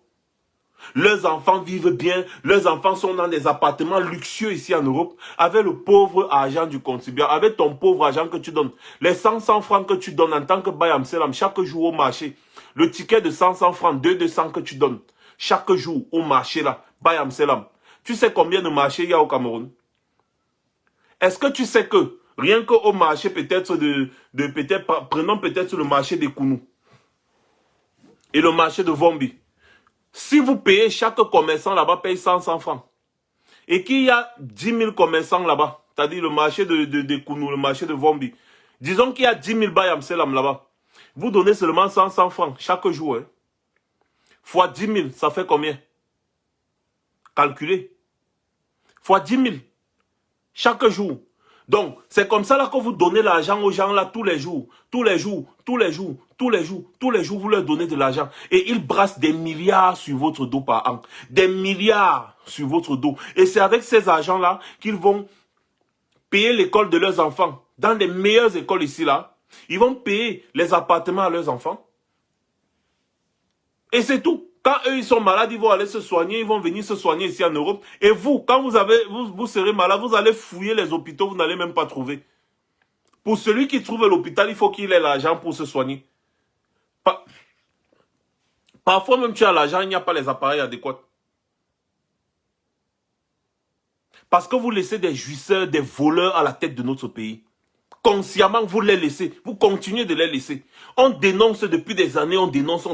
Leurs enfants vivent bien, leurs enfants sont dans des appartements luxueux ici en Europe, avec le pauvre argent du contribuable, avec ton pauvre argent que tu donnes. Les 100 francs que tu donnes en tant que Bayam Selam chaque jour au marché, le ticket de 100 francs, 200 que tu donnes, chaque jour au marché là, Bayam Selam. Tu sais combien de marchés il y a au Cameroun? Est-ce que tu sais que, rien qu'au marché peut-être prenons peut-être le marché des Kounou et le marché de Vombi. Si vous payez, chaque commerçant là-bas paye 100 francs. Et qu'il y a 10 000 commerçants là-bas, c'est-à-dire le marché de Kounou, le marché de Vombi. Disons qu'il y a 10 000 Bayam Selam là-bas. Vous donnez seulement 100 francs chaque jour. Hein. Fois 10 000, ça fait combien? Calculez. Fois 10 000. Chaque jour. Donc, c'est comme ça là que vous donnez l'argent aux gens là tous les jours. Tous les jours, tous les jours, tous les jours, tous les jours, vous leur donnez de l'argent. Et ils brassent des milliards sur votre dos par an. Des milliards sur votre dos. Et c'est avec ces argents là qu'ils vont payer l'école de leurs enfants. Dans les meilleures écoles ici là, ils vont payer les appartements à leurs enfants. Et c'est tout. Quand eux, ils sont malades, ils vont aller se soigner, ils vont venir se soigner ici en Europe. Et vous, quand vous serez malade, vous allez fouiller les hôpitaux, vous n'allez même pas trouver. Pour celui qui trouve l'hôpital, il faut qu'il ait l'argent pour se soigner. Parfois, même tu as l'argent, il n'y a pas les appareils adéquats. Parce que vous laissez des jouisseurs, des voleurs à la tête de notre pays. Consciemment, vous les laissez. Vous continuez de les laisser. On dénonce depuis des années, on dénonce.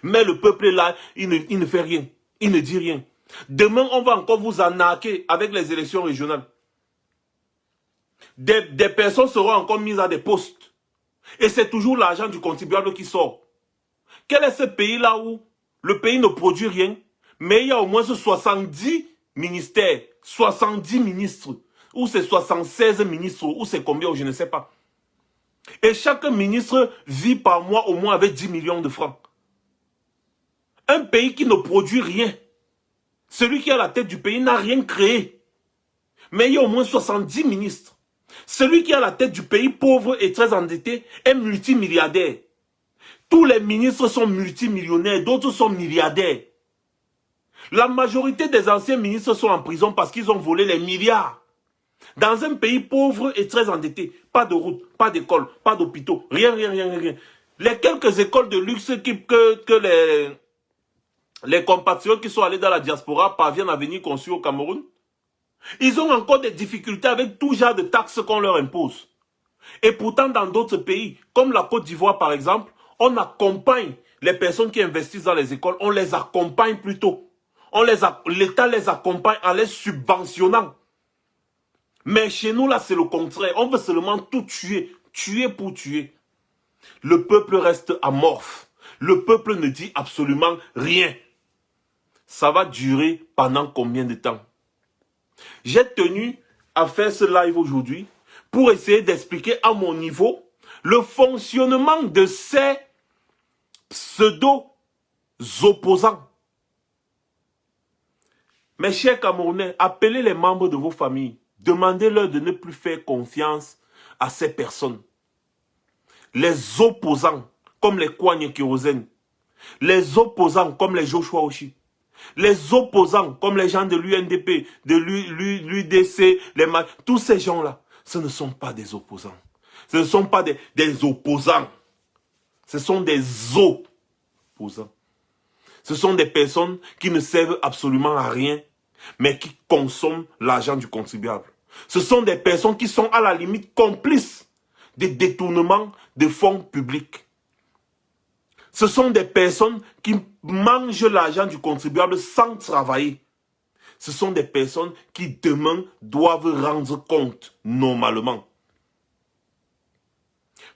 Mais le peuple est là, il ne fait rien. Il ne dit rien. Demain, on va encore vous arnaquer avec les élections régionales. Des personnes seront encore mises à des postes. Et c'est toujours l'argent du contribuable qui sort. Quel est ce pays-là où le pays ne produit rien, mais il y a au moins 70 ministères, 70 ministres, ou c'est 76 ministres, ou c'est combien, je ne sais pas. Et chaque ministre vit par mois au moins avec 10 millions de francs. Un pays qui ne produit rien. Celui qui est à la tête du pays n'a rien créé. Mais il y a au moins 70 ministres. Celui qui est à la tête du pays pauvre et très endetté est multimilliardaire. Tous les ministres sont multimillionnaires, d'autres sont milliardaires. La majorité des anciens ministres sont en prison parce qu'ils ont volé les milliards. Dans un pays pauvre et très endetté, pas de route, pas d'école, pas d'hôpitaux, rien. Les quelques écoles de luxe que les compatriotes qui sont allés dans la diaspora parviennent à venir construire au Cameroun, ils ont encore des difficultés avec tout genre de taxes qu'on leur impose. Et pourtant, dans d'autres pays, comme la Côte d'Ivoire par exemple, on accompagne les personnes qui investissent dans les écoles, on les accompagne plutôt. L'État les accompagne en les subventionnant. Mais chez nous, là, c'est le contraire. On veut seulement tout tuer. Tuer pour tuer. Le peuple reste amorphe. Le peuple ne dit absolument rien. Ça va durer pendant combien de temps? J'ai tenu à faire ce live aujourd'hui pour essayer d'expliquer à mon niveau le fonctionnement de ces pseudo-opposants. Mes chers Camerounais, appelez les membres de vos familles. Demandez-leur de ne plus faire confiance à ces personnes. Les opposants, comme les Kouagne Kérosène. Les opposants, comme les Joshua Oshi. Les opposants, comme les gens de l'UNDP, de l'UDC, tous ces gens-là, ce ne sont pas des opposants. Ce ne sont pas des opposants. Ce sont des opposants. Ce sont des personnes qui ne servent absolument à rien, mais qui consomment l'argent du contribuable. Ce sont des personnes qui sont à la limite complices des détournements de fonds publics. Ce sont des personnes qui mangent l'argent du contribuable sans travailler. Ce sont des personnes qui demain doivent rendre compte normalement.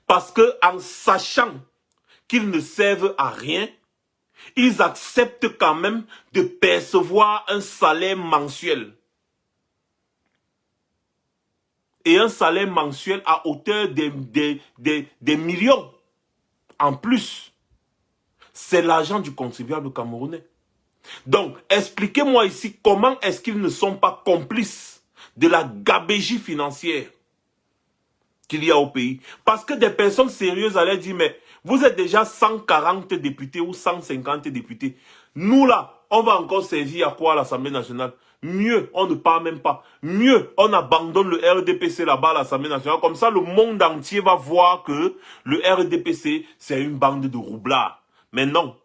Parce que en sachant qu'ils ne servent à rien, ils acceptent quand même de percevoir un salaire mensuel. Et un salaire mensuel à hauteur des millions en plus. C'est l'argent du contribuable camerounais. Donc, expliquez-moi ici comment est-ce qu'ils ne sont pas complices de la gabegie financière qu'il y a au pays. Parce que des personnes sérieuses allaient dire, mais vous êtes déjà 140 députés ou 150 députés. Nous là, on va encore servir à quoi à l'Assemblée nationale? Mieux, on ne parle même pas. Mieux, on abandonne le RDPC là-bas à l'Assemblée nationale. Comme ça, le monde entier va voir que le RDPC, c'est une bande de roublards. Mais non.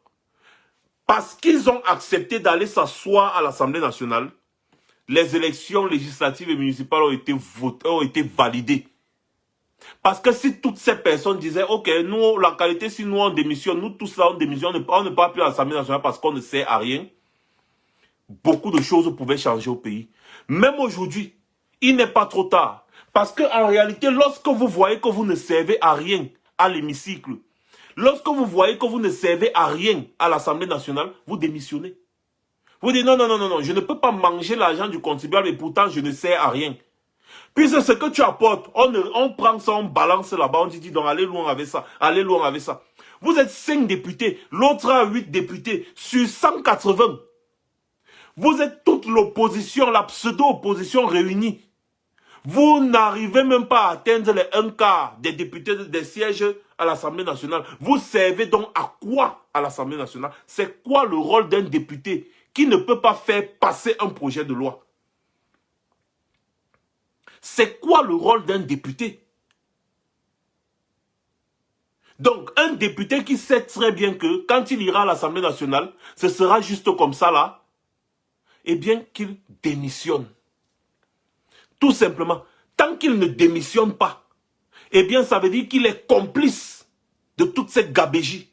Parce qu'ils ont accepté d'aller s'asseoir à l'Assemblée nationale, les élections législatives et municipales ont été validées. Parce que si toutes ces personnes disaient, ok, nous, la qualité, si nous on démissionne, nous tous là on démissionne, on ne parle plus à l'Assemblée nationale parce qu'on ne sert à rien, beaucoup de choses pouvaient changer au pays. Même aujourd'hui, il n'est pas trop tard. Parce qu'en réalité, lorsque vous voyez que vous ne servez à rien à l'hémicycle, lorsque vous voyez que vous ne servez à rien à l'Assemblée nationale, vous démissionnez. Vous dites non, je ne peux pas manger l'argent du contribuable et pourtant je ne sers à rien. Puis c'est ce que tu apportes, on prend ça, on balance là-bas, on dit donc allez loin avec ça, allez loin avec ça. Vous êtes 5 députés, l'autre a 8 députés, sur 180. Vous êtes toute l'opposition, la pseudo-opposition réunie. Vous n'arrivez même pas à atteindre les 1/4 des députés des sièges à l'Assemblée nationale. Vous servez donc à quoi à l'Assemblée nationale? C'est quoi le rôle d'un député qui ne peut pas faire passer un projet de loi? C'est quoi le rôle d'un député? Donc, un député qui sait très bien que quand il ira à l'Assemblée nationale, ce sera juste comme ça là, eh bien qu'il démissionne. Tout simplement, tant qu'il ne démissionne pas, eh bien ça veut dire qu'il est complice de toute cette gabégie.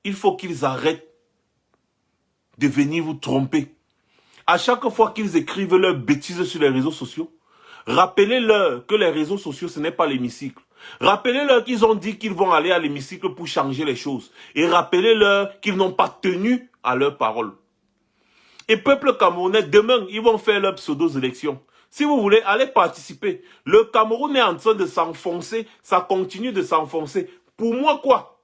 Il faut qu'ils arrêtent de venir vous tromper. À chaque fois qu'ils écrivent leurs bêtises sur les réseaux sociaux, rappelez-leur que les réseaux sociaux, ce n'est pas l'hémicycle. Rappelez-leur qu'ils ont dit qu'ils vont aller à l'hémicycle pour changer les choses. Et rappelez-leur qu'ils n'ont pas tenu à leur parole. Et peuple camerounais, demain, ils vont faire leurs pseudo-élections. Si vous voulez, allez participer. Le Cameroun est en train de s'enfoncer, ça continue de s'enfoncer. Pour moi, quoi?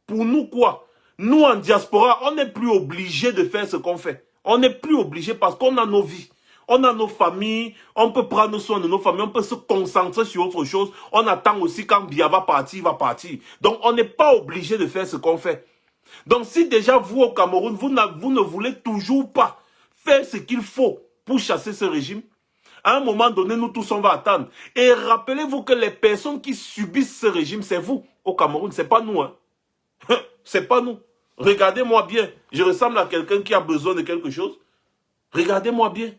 Pour nous, quoi? Nous, en diaspora, on n'est plus obligé de faire ce qu'on fait. On n'est plus obligé parce qu'on a nos vies. On a nos familles, on peut prendre soin de nos familles, on peut se concentrer sur autre chose. On attend aussi quand Biya va partir, il va partir. Donc, on n'est pas obligé de faire ce qu'on fait. Donc, si déjà vous, au Cameroun, vous ne voulez toujours pas faire ce qu'il faut pour chasser ce régime, à un moment donné, nous tous, on va attendre. Et rappelez-vous que les personnes qui subissent ce régime, c'est vous, au Cameroun, c'est pas nous. Hein. C'est pas nous. Regardez-moi bien. Je ressemble à quelqu'un qui a besoin de quelque chose. Regardez-moi bien.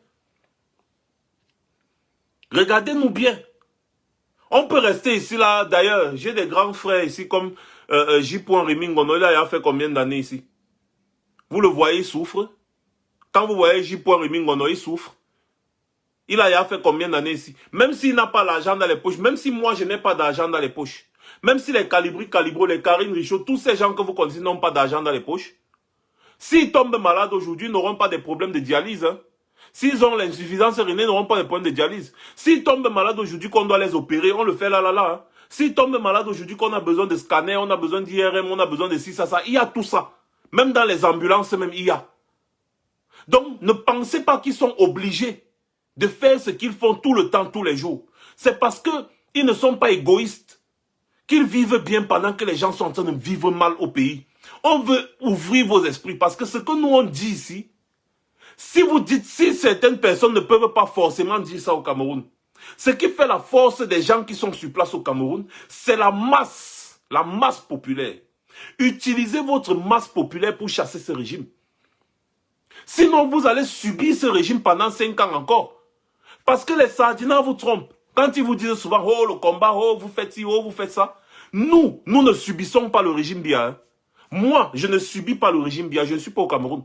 Regardez-nous bien. On peut rester ici, là. D'ailleurs, j'ai des grands frères ici, comme J. Rémy Ngono. Il a fait combien d'années ici? Vous le voyez, il souffre. Quand vous voyez J. Rémy Ngono, il souffre. Il a fait combien d'années ici? Même s'il n'a pas l'argent dans les poches, même si moi, je n'ai pas d'argent dans les poches, même si les Calibro, les Karine Richaud, tous ces gens que vous connaissez n'ont pas d'argent dans les poches, s'ils tombent malades aujourd'hui, ils n'auront pas de problèmes de dialyse. Hein. S'ils ont l'insuffisance rénale, ils n'auront pas de problème de dialyse. S'ils tombent malades aujourd'hui, qu'on doit les opérer, on le fait là. Hein. S'ils tombent malades aujourd'hui, qu'on a besoin de scanner, on a besoin d'IRM, on a besoin de ci, ça. Il y a tout ça. Même dans les ambulances, même, il y a. Donc, ne pensez pas qu'ils sont obligés de faire ce qu'ils font tout le temps, tous les jours. C'est parce qu'ils ne sont pas égoïstes, qu'ils vivent bien pendant que les gens sont en train de vivre mal au pays. On veut ouvrir vos esprits parce que ce que nous on dit ici, si vous dites, si certaines personnes ne peuvent pas forcément dire ça au Cameroun, ce qui fait la force des gens qui sont sur place au Cameroun, c'est la masse populaire. Utilisez votre masse populaire pour chasser ce régime. Sinon, vous allez subir ce régime pendant 5 ans encore. Parce que les sardinats vous trompent. Quand ils vous disent souvent, oh le combat, oh vous faites ci, oh vous faites ça. Nous ne subissons pas le régime Biya. Hein. Moi, je ne subis pas le régime Biya. Je ne suis pas au Cameroun.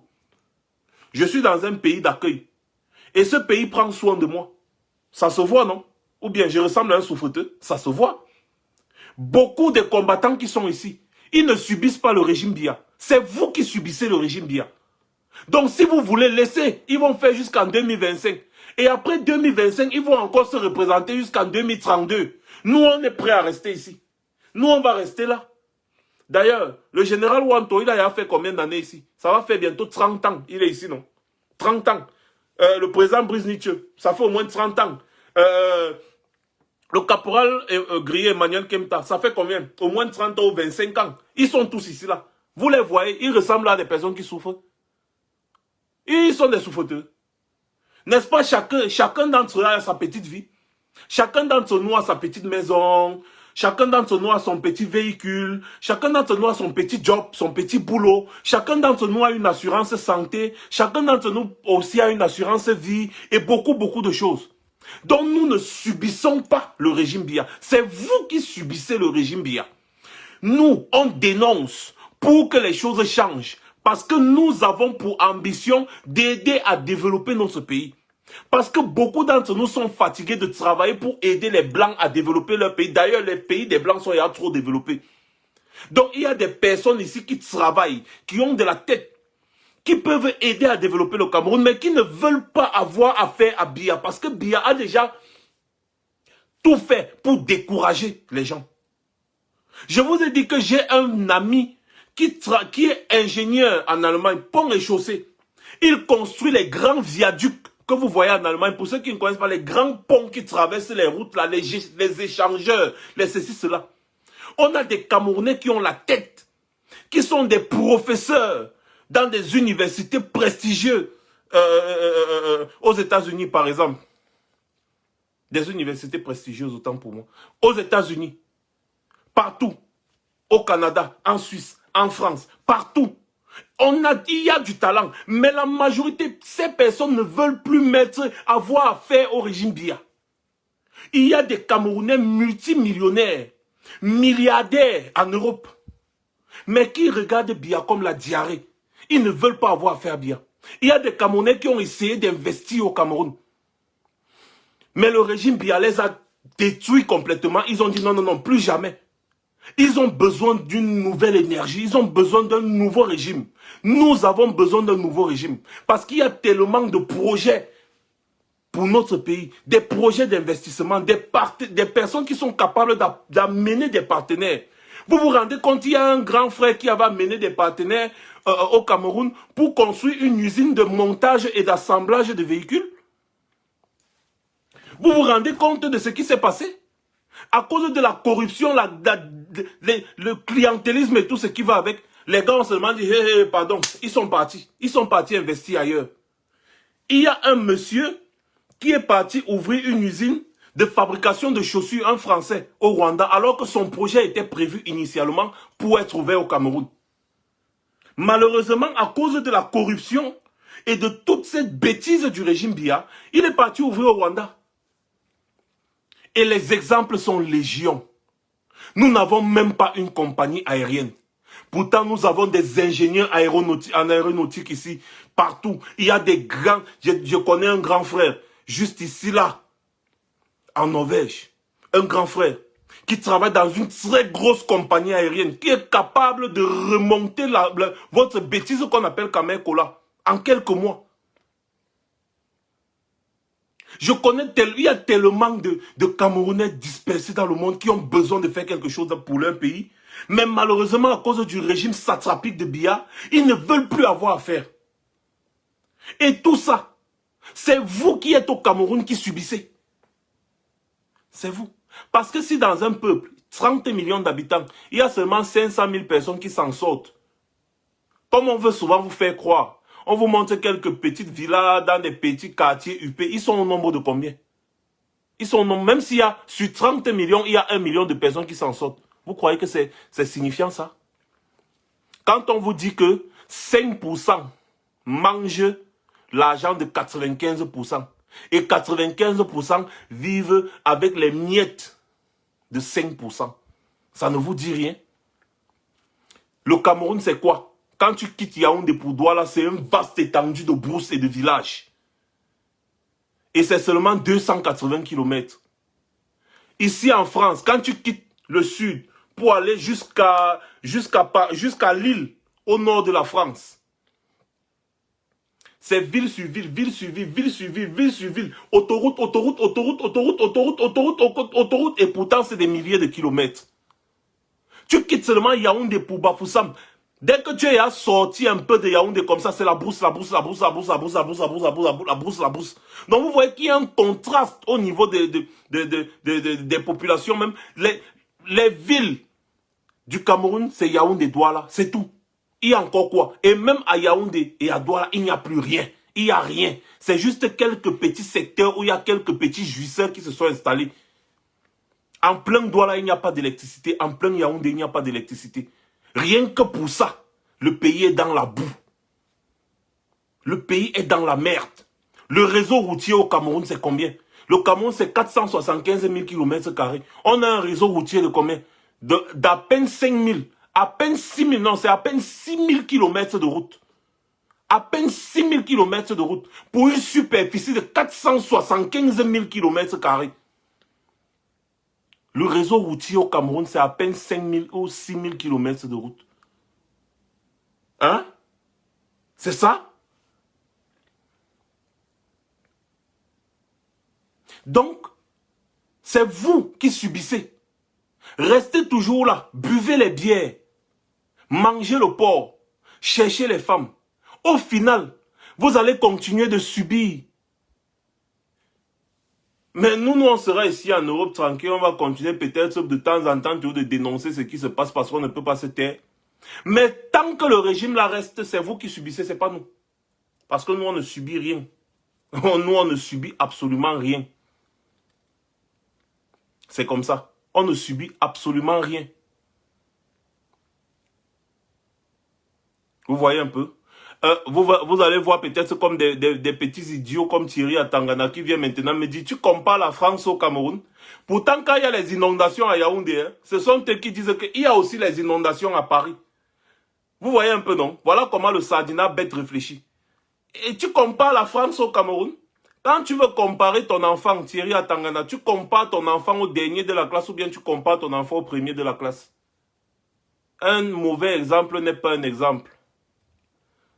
Je suis dans un pays d'accueil. Et ce pays prend soin de moi. Ça se voit, non? Ou bien je ressemble à un souffreteux. Ça se voit. Beaucoup de combattants qui sont ici, ils ne subissent pas le régime Biya. C'est vous qui subissez le régime Biya. Donc si vous voulez laisser, ils vont faire jusqu'en 2025. Et après 2025, ils vont encore se représenter jusqu'en 2032. Nous, on est prêts à rester ici. Nous, on va rester là. D'ailleurs, le général Wanto, il a fait combien d'années ici? Ça va faire bientôt 30 ans. Il est ici, non? 30 ans. Le président Brice Nietzsche, ça fait au moins 30 ans. Le caporal grillé Emmanuel Kemta, ça fait combien? Au moins 30 ans ou 25 ans. Ils sont tous ici, là. Vous les voyez, ils ressemblent à des personnes qui souffrent. Ils sont des souffreteux. N'est-ce pas, chacun d'entre eux a sa petite vie. Chacun d'entre nous a sa petite maison. Chacun d'entre nous a son petit véhicule. Chacun d'entre nous a son petit job, son petit boulot. Chacun d'entre nous a une assurance santé. Chacun d'entre nous aussi a une assurance vie. Et beaucoup de choses. Donc nous ne subissons pas le régime Biya. C'est vous qui subissez le régime Biya. Nous, on dénonce pour que les choses changent. Parce que nous avons pour ambition d'aider à développer notre pays. Parce que beaucoup d'entre nous sont fatigués de travailler pour aider les Blancs à développer leur pays. D'ailleurs, les pays des Blancs sont déjà trop développés. Donc, il y a des personnes ici qui travaillent, qui ont de la tête, qui peuvent aider à développer le Cameroun, mais qui ne veulent pas avoir affaire à Biya. Parce que Biya a déjà tout fait pour décourager les gens. Je vous ai dit que j'ai un ami qui est ingénieur en Allemagne, pont et chaussée. Il construit les grands viaducs que vous voyez en Allemagne, pour ceux qui ne connaissent pas les grands ponts qui traversent les routes, là, les échangeurs, les ceci, cela. On a des Camerounais qui ont la tête, qui sont des professeurs dans des universités prestigieuses aux États-Unis, par exemple. Des universités prestigieuses, autant pour moi. Aux États-Unis, partout, au Canada, en Suisse, en France, partout. Il y a du talent, mais la majorité, ces personnes ne veulent plus avoir affaire au régime Biya. Il y a des Camerounais multimillionnaires, milliardaires en Europe, mais qui regardent Biya comme la diarrhée. Ils ne veulent pas avoir affaire à Biya. Il y a des Camerounais qui ont essayé d'investir au Cameroun. Mais le régime Biya les a détruits complètement. Ils ont dit non, non, non, plus jamais. Ils ont besoin d'une nouvelle énergie. Ils ont besoin d'un nouveau régime. Nous avons besoin d'un nouveau régime. Parce qu'il y a tellement de projets pour notre pays. Des projets d'investissement. Des personnes qui sont capables d'amener des partenaires. Vous vous rendez compte, il y a un grand frère qui avait amené des partenaires au Cameroun pour construire une usine de montage et d'assemblage de véhicules. Vous vous rendez compte de ce qui s'est passé? À cause de la corruption, le clientélisme et tout ce qui va avec, les gars ont seulement dit, hey, pardon, ils sont partis investir ailleurs. Il y a un monsieur qui est parti ouvrir une usine de fabrication de chaussures, un Français, au Rwanda, alors que son projet était prévu initialement pour être ouvert au Cameroun. Malheureusement, à cause de la corruption et de toute cette bêtise du régime Biya, il est parti ouvrir au Rwanda. Et les exemples sont légion. Nous n'avons même pas une compagnie aérienne. Pourtant, nous avons des ingénieurs en aéronautique ici, partout. Il y a des grands... Je connais un grand frère, juste ici, là, en Norvège. Un grand frère qui travaille dans une très grosse compagnie aérienne, qui est capable de remonter votre bêtise qu'on appelle Kamer Kola en quelques mois. Je connais il y a tellement de Camerounais dispersés dans le monde qui ont besoin de faire quelque chose pour leur pays. Mais malheureusement, à cause du régime satrapique de Biya, ils ne veulent plus avoir affaire. Et tout ça, c'est vous qui êtes au Cameroun qui subissez. C'est vous. Parce que si dans un peuple, 30 millions d'habitants, il y a seulement 500 000 personnes qui s'en sortent, comme on veut souvent vous faire croire, on vous montre quelques petites villas dans des petits quartiers UP. Ils sont au nombre de combien? Ils sont au nombre, même s'il y a sur 30 millions, il y a 1 million de personnes qui s'en sortent. Vous croyez que c'est signifiant ça? Quand on vous dit que 5% mangent l'argent de 95% et 95% vivent avec les miettes de 5%, ça ne vous dit rien? Le Cameroun, c'est quoi? Quand tu quittes Yaoundé pour Douala, c'est une vaste étendue de brousses et de villages. Et c'est seulement 280 km. Ici en France, quand tu quittes le sud pour aller jusqu'à Lille, au nord de la France, c'est ville sur ville, ville sur ville, ville sur ville, ville sur ville, autoroute, autoroute, autoroute, autoroute, autoroute, autoroute, autoroute, et pourtant c'est des milliers de kilomètres. Tu quittes seulement Yaoundé pour Bafoussam. Dès que tu es sorti un peu de Yaoundé comme ça, c'est la brousse, la brousse, la brousse, la brousse, la brousse, la brousse, la brousse, la brousse, la brousse, la brousse. Donc vous voyez qu'il y a un contraste au niveau des populations même. Les villes du Cameroun, c'est Yaoundé, Douala, c'est tout. Il y a encore quoi? Et même à Yaoundé et à Douala, il n'y a plus rien. Il n'y a rien. C'est juste quelques petits secteurs où il y a quelques petits jouisseurs qui se sont installés. En plein Douala, il n'y a pas d'électricité. En plein Yaoundé, il n'y a pas d'électricité. Rien que pour ça, le pays est dans la boue. Le pays est dans la merde. Le réseau routier au Cameroun, c'est combien? Le Cameroun, c'est 475 000 km². On a un réseau routier de combien? D'à peine 5 000. À peine 6 000. Non, c'est à peine 6 000 km de route. À peine 6 000 km de route. Pour une superficie de 475 000 km². Le réseau routier au Cameroun, c'est à peine 5 000 ou 6 000 km de route. Hein? C'est ça? Donc, c'est vous qui subissez. Restez toujours là, buvez les bières, mangez le porc, cherchez les femmes. Au final, vous allez continuer de subir Mais nous, on sera ici en Europe tranquille, on va continuer peut-être de temps en temps de dénoncer ce qui se passe parce qu'on ne peut pas se taire. Mais tant que le régime là reste, c'est vous qui subissez, c'est pas nous. Parce que nous, on ne subit rien. Nous, on ne subit absolument rien. C'est comme ça. On ne subit absolument rien. Vous voyez un peu? Vous allez voir peut-être comme des petits idiots comme Thierry Atangana qui vient maintenant me dire, tu compares la France au Cameroun. Pourtant, quand il y a les inondations à Yaoundé, hein, ce sont eux qui disent qu'il y a aussi les inondations à Paris. Vous voyez un peu, non? Voilà comment le Sardina bête réfléchit. Et tu compares la France au Cameroun? Quand tu veux comparer ton enfant, Thierry Atangana, tu compares ton enfant au dernier de la classe ou bien tu compares ton enfant au premier de la classe? Un mauvais exemple n'est pas un exemple.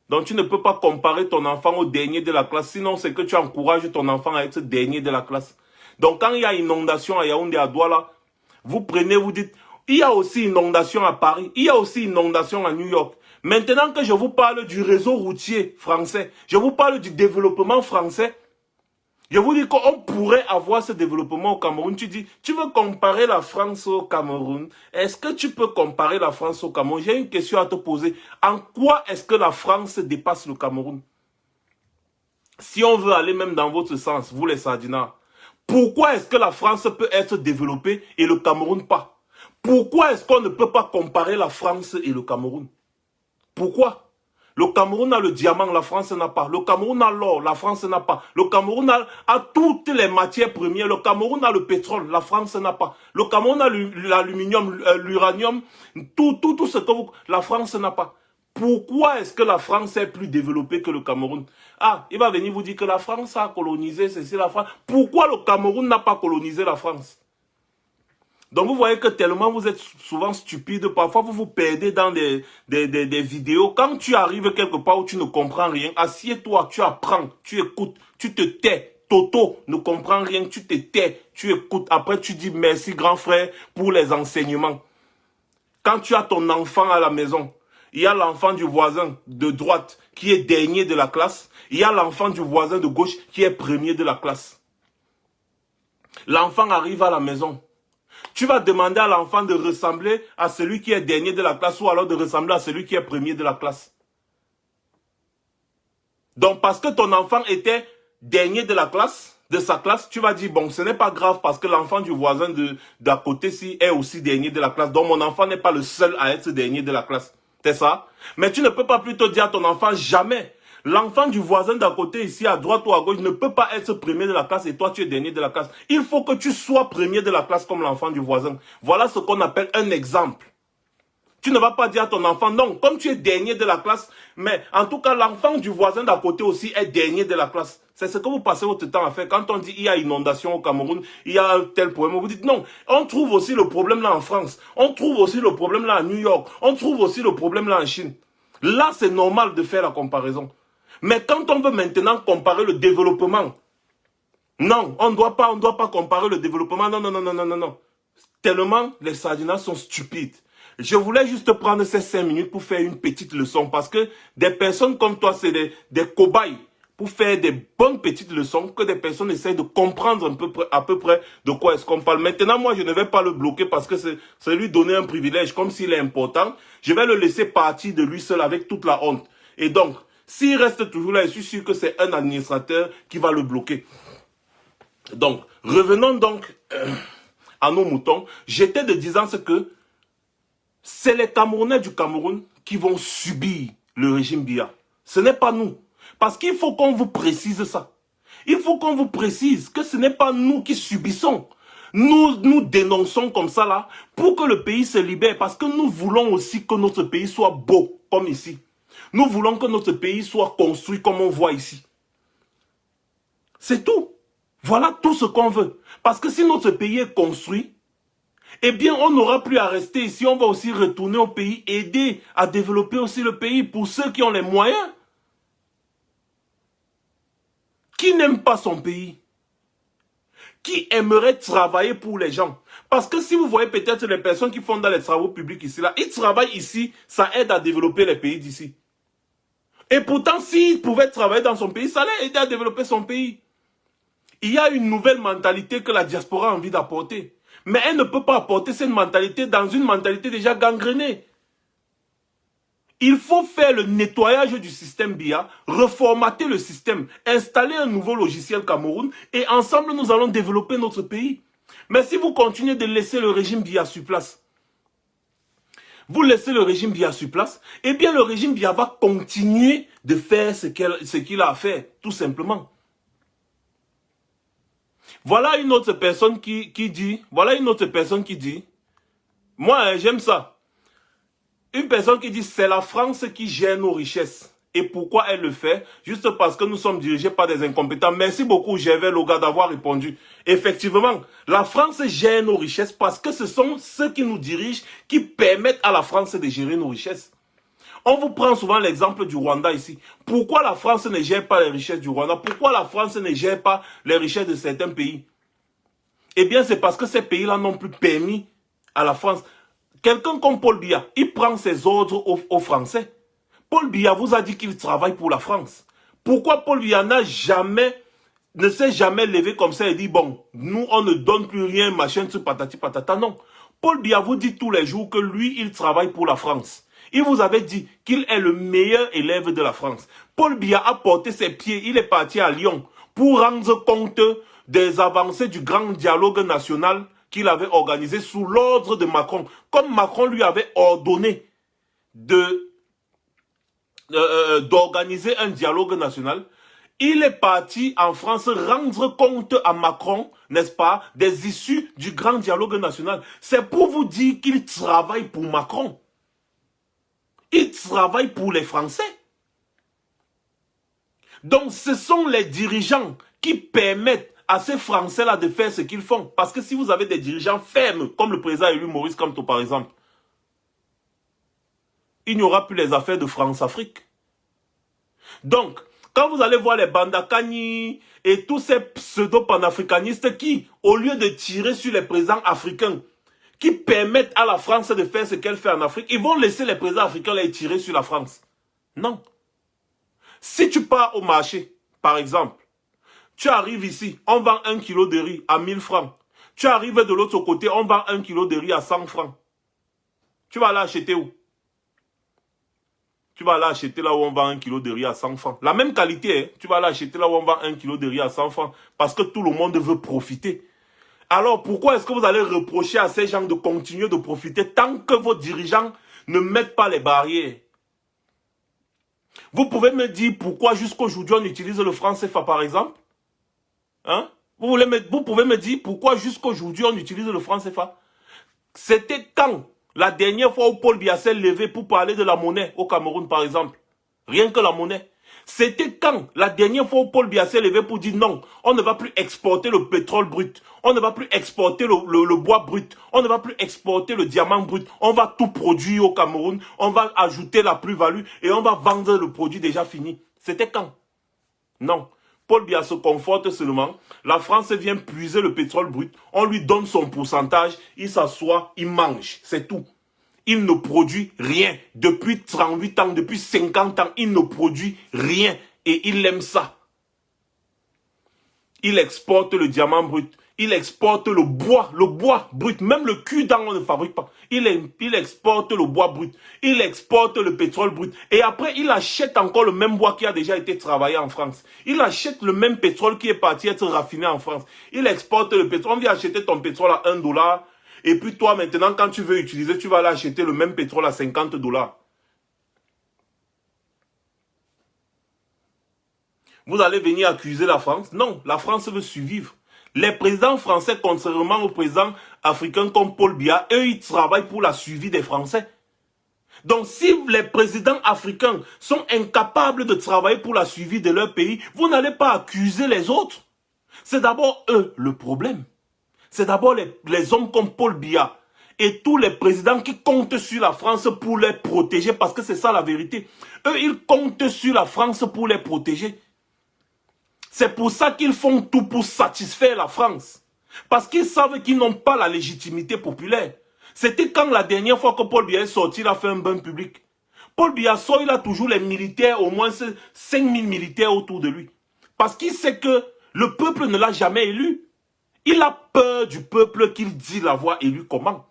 Donc tu ne peux pas comparer ton enfant au dernier de la classe, sinon c'est que tu encourages ton enfant à être dernier de la classe. Donc quand il y a inondation à Yaoundé, à Douala, vous prenez, vous dites, il y a aussi inondation à Paris, il y a aussi inondation à New York. Maintenant que je vous parle du réseau routier français, je vous parle du développement français, je vous dis qu'on pourrait avoir ce développement au Cameroun. Tu dis, tu veux comparer la France au Cameroun? Est-ce que tu peux comparer la France au Cameroun? J'ai une question à te poser. En quoi est-ce que la France dépasse le Cameroun? Si on veut aller même dans votre sens, vous les Sardinards, pourquoi est-ce que la France peut être développée et le Cameroun pas? Pourquoi est-ce qu'on ne peut pas comparer la France et le Cameroun? Pourquoi? Le Cameroun a le diamant, la France n'a pas. Le Cameroun a l'or, la France n'a pas. Le Cameroun a toutes les matières premières. Le Cameroun a le pétrole, la France n'a pas. Le Cameroun a l'aluminium, l'uranium, tout ce que la France n'a pas. Pourquoi est-ce que la France est plus développée que le Cameroun? Ah, il va venir vous dire que la France a colonisé, c'est la France. Pourquoi le Cameroun n'a pas colonisé la France? Donc vous voyez que tellement vous êtes souvent stupide, parfois vous vous perdez dans des vidéos. Quand tu arrives quelque part où tu ne comprends rien, assieds-toi, tu apprends, tu écoutes, tu te tais. Toto ne comprend rien, tu te tais, tu écoutes. Après tu dis merci grand frère pour les enseignements. Quand tu as ton enfant à la maison, il y a l'enfant du voisin de droite qui est dernier de la classe. Il y a l'enfant du voisin de gauche qui est premier de la classe. L'enfant arrive à la maison. Tu vas demander à l'enfant de ressembler à celui qui est dernier de la classe ou alors de ressembler à celui qui est premier de la classe. Donc parce que ton enfant était dernier de la classe, de sa classe, tu vas dire bon ce n'est pas grave parce que l'enfant du voisin d'à côté-ci est aussi dernier de la classe. Donc mon enfant n'est pas le seul à être dernier de la classe. C'est ça? Mais tu ne peux pas plutôt dire à ton enfant jamais. L'enfant du voisin d'à côté, ici, à droite ou à gauche, ne peut pas être premier de la classe et toi, tu es dernier de la classe. Il faut que tu sois premier de la classe comme l'enfant du voisin. Voilà ce qu'on appelle un exemple. Tu ne vas pas dire à ton enfant, non, comme tu es dernier de la classe, mais en tout cas, l'enfant du voisin d'à côté aussi est dernier de la classe. C'est ce que vous passez votre temps à faire. Quand on dit il y a inondation au Cameroun, il y a un tel problème, vous dites non, on trouve aussi le problème là en France, on trouve aussi le problème là à New York, on trouve aussi le problème là en Chine. Là, c'est normal de faire la comparaison. Mais quand on veut maintenant comparer le développement, non, on ne doit pas comparer le développement, non. Tellement les Sardinats sont stupides. Je voulais juste prendre ces 5 minutes pour faire une petite leçon parce que des personnes comme toi, c'est des cobayes pour faire des bonnes petites leçons que des personnes essayent de comprendre à peu près de quoi est-ce qu'on parle. Maintenant, moi, je ne vais pas le bloquer parce que c'est lui donner un privilège comme s'il est important. Je vais le laisser partir de lui seul avec toute la honte. Et donc, s'il reste toujours là, je suis sûr que c'est un administrateur qui va le bloquer. Donc, revenons donc à nos moutons. J'étais de disant ce que c'est les Camerounais du Cameroun qui vont subir le régime Biya. Ce n'est pas nous. Parce qu'il faut qu'on vous précise ça. Il faut qu'on vous précise que ce n'est pas nous qui subissons. Nous dénonçons comme ça là pour que le pays se libère. Parce que nous voulons aussi que notre pays soit beau comme ici. Nous voulons que notre pays soit construit comme on voit ici. C'est tout. Voilà tout ce qu'on veut. Parce que si notre pays est construit, eh bien on n'aura plus à rester ici. On va aussi retourner au pays, aider à développer aussi le pays pour ceux qui ont les moyens. Qui n'aime pas son pays? Qui aimerait travailler pour les gens? Parce que si vous voyez peut-être les personnes qui font dans les travaux publics ici, là, ils travaillent ici, ça aide à développer les pays d'ici. Et pourtant, s'il pouvait travailler dans son pays, ça allait aider à développer son pays. Il y a une nouvelle mentalité que la diaspora a envie d'apporter. Mais elle ne peut pas apporter cette mentalité dans une mentalité déjà gangrénée. Il faut faire le nettoyage du système BIA, reformater le système, installer un nouveau logiciel Cameroun et ensemble nous allons développer notre pays. Mais si vous continuez de laisser le régime BIA sur place, vous laissez le régime BIA sur place, eh bien le régime BIA va continuer de faire ce qu'il a à faire, tout simplement. Voilà une autre personne qui dit, moi j'aime ça. Une personne qui dit c'est la France qui gère nos richesses. Et pourquoi elle le fait? Juste parce que nous sommes dirigés par des incompétents. Merci beaucoup Gervais Loga d'avoir répondu. Effectivement, la France gère nos richesses parce que ce sont ceux qui nous dirigent qui permettent à la France de gérer nos richesses. On vous prend souvent l'exemple du Rwanda ici. Pourquoi la France ne gère pas les richesses du Rwanda? Pourquoi la France ne gère pas les richesses de certains pays? Eh bien, c'est parce que ces pays-là n'ont plus permis à la France. Quelqu'un comme Paul Biya, il prend ses ordres aux Français. Paul Biya vous a dit qu'il travaille pour la France. Pourquoi Paul Biya ne s'est jamais levé comme ça et dit, bon, nous, on ne donne plus rien, machin, patati patata. Non. Paul Biya vous dit tous les jours que lui, il travaille pour la France. Il vous avait dit qu'il est le meilleur élève de la France. Paul Biya a porté ses pieds, il est parti à Lyon pour rendre compte des avancées du grand dialogue national qu'il avait organisé sous l'ordre de Macron. Comme Macron lui avait ordonné d'organiser un dialogue national, il est parti en France rendre compte à Macron, n'est-ce pas, des issues du grand dialogue national. C'est pour vous dire qu'il travaille pour Macron. Il travaille pour les Français. Donc ce sont les dirigeants qui permettent à ces Français-là de faire ce qu'ils font. Parce que si vous avez des dirigeants fermes, comme le président élu Maurice Kamto par exemple, il n'y aura plus les affaires de France-Afrique. Donc, quand vous allez voir les Bandakani et tous ces pseudo-panafricanistes qui, au lieu de tirer sur les présidents africains, qui permettent à la France de faire ce qu'elle fait en Afrique, ils vont laisser les présidents africains les tirer sur la France. Non. Si tu pars au marché, par exemple, tu arrives ici, on vend 1 kilo de riz à 1000 francs. Tu arrives de l'autre côté, on vend 1 kilo de riz à 100 francs. Tu vas l'acheter où? Tu vas l'acheter là où on vend 1 kilo de riz à 100 francs. La même qualité, hein? Tu vas l'acheter là où on vend 1 kilo de riz à 100 francs. Parce que tout le monde veut profiter. Alors pourquoi est-ce que vous allez reprocher à ces gens de continuer de profiter tant que vos dirigeants ne mettent pas les barrières? Vous pouvez me dire pourquoi jusqu'aujourd'hui on utilise le franc CFA par exemple? Hein? Vous pouvez me dire pourquoi jusqu'aujourd'hui on utilise le franc CFA? C'était quand la dernière fois où Paul Biya s'est levé pour parler de la monnaie au Cameroun par exemple? Rien que la monnaie. C'était quand la dernière fois où Paul Biya s'est levé pour dire non, on ne va plus exporter le pétrole brut, on ne va plus exporter le bois brut, on ne va plus exporter le diamant brut, on va tout produire au Cameroun, on va ajouter la plus-value et on va vendre le produit déjà fini. C'était quand? Non. Paul Biya se conforte seulement. La France vient puiser le pétrole brut. On lui donne son pourcentage. Il s'assoit, il mange. C'est tout. Il ne produit rien. Depuis 38 ans, depuis 50 ans, il ne produit rien. Et il aime ça. Il exporte le diamant brut. Il exporte le bois brut. Même le cul-dent, on ne fabrique pas. Il exporte le bois brut. Il exporte le pétrole brut. Et après, il achète encore le même bois qui a déjà été travaillé en France. Il achète le même pétrole qui est parti être raffiné en France. Il exporte le pétrole. On vient acheter ton pétrole à 1 $. Et puis toi, maintenant, quand tu veux utiliser, tu vas aller acheter le même pétrole à 50 $. Vous allez venir accuser la France? Non, la France veut survivre. Les présidents français, contrairement aux présidents africains comme Paul Biya, eux, ils travaillent pour la survie des Français. Donc, si les présidents africains sont incapables de travailler pour la survie de leur pays, vous n'allez pas accuser les autres. C'est d'abord eux le problème. C'est d'abord les hommes comme Paul Biya et tous les présidents qui comptent sur la France pour les protéger, parce que c'est ça la vérité. Eux, ils comptent sur la France pour les protéger. C'est pour ça qu'ils font tout pour satisfaire la France. Parce qu'ils savent qu'ils n'ont pas la légitimité populaire. C'était quand la dernière fois que Paul Biya est sorti, il a fait un bain public. Paul Biya sort, il a toujours les militaires, au moins 5000 militaires autour de lui. Parce qu'il sait que Le peuple ne l'a jamais élu. Il a peur du peuple qu'il dit l'avoir élu comment?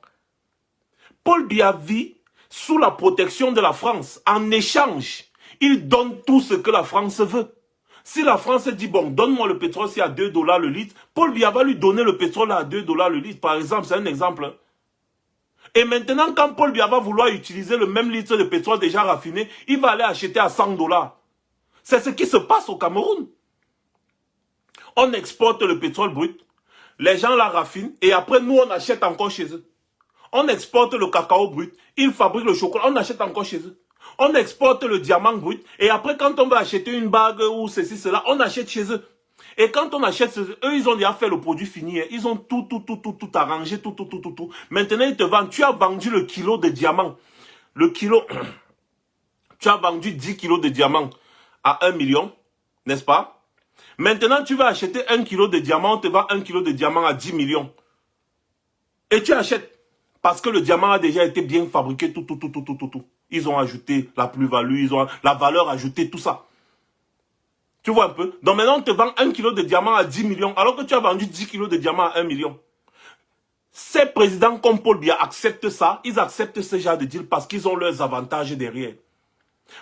Paul Biya vit sous la protection de la France. En échange, il donne tout ce que la France veut. Si la France dit, bon, donne-moi le pétrole, c'est à 2 $ le litre, Paul Biya va lui donner le pétrole à 2 $ le litre, par exemple, c'est un exemple. Et maintenant, quand Paul Biya va vouloir utiliser le même litre de pétrole déjà raffiné, il va aller acheter à 100 $. C'est ce qui se passe au Cameroun. On exporte le pétrole brut, les gens la raffinent, et après, nous, on achète encore chez eux. On exporte le cacao brut, ils fabriquent le chocolat, on achète encore chez eux. On exporte le diamant brut, et après, quand on va acheter une bague ou ceci, cela, on achète chez eux. Et quand on achète, eux, ils ont déjà fait le produit fini. Ils ont tout arrangé, tout. Maintenant, ils te vendent. Tu as vendu le kilo de diamant. Le kilo, tu as vendu 10 kilos de diamant à 1 million, n'est-ce pas? Maintenant, tu vas acheter 1 kilo de diamant, on te vend 1 kilo de diamant à 10 millions. Et tu achètes. Parce que le diamant a déjà été bien fabriqué, tout. Ils ont ajouté la plus-value, ils ont la valeur ajoutée, tout ça. Tu vois un peu? Donc maintenant, on te vend 1 kilo de diamant à 10 millions, alors que tu as vendu 10 kilos de diamant à 1 million. Ces présidents comme Paul Biya acceptent ça, ils acceptent ce genre de deal parce qu'ils ont leurs avantages derrière.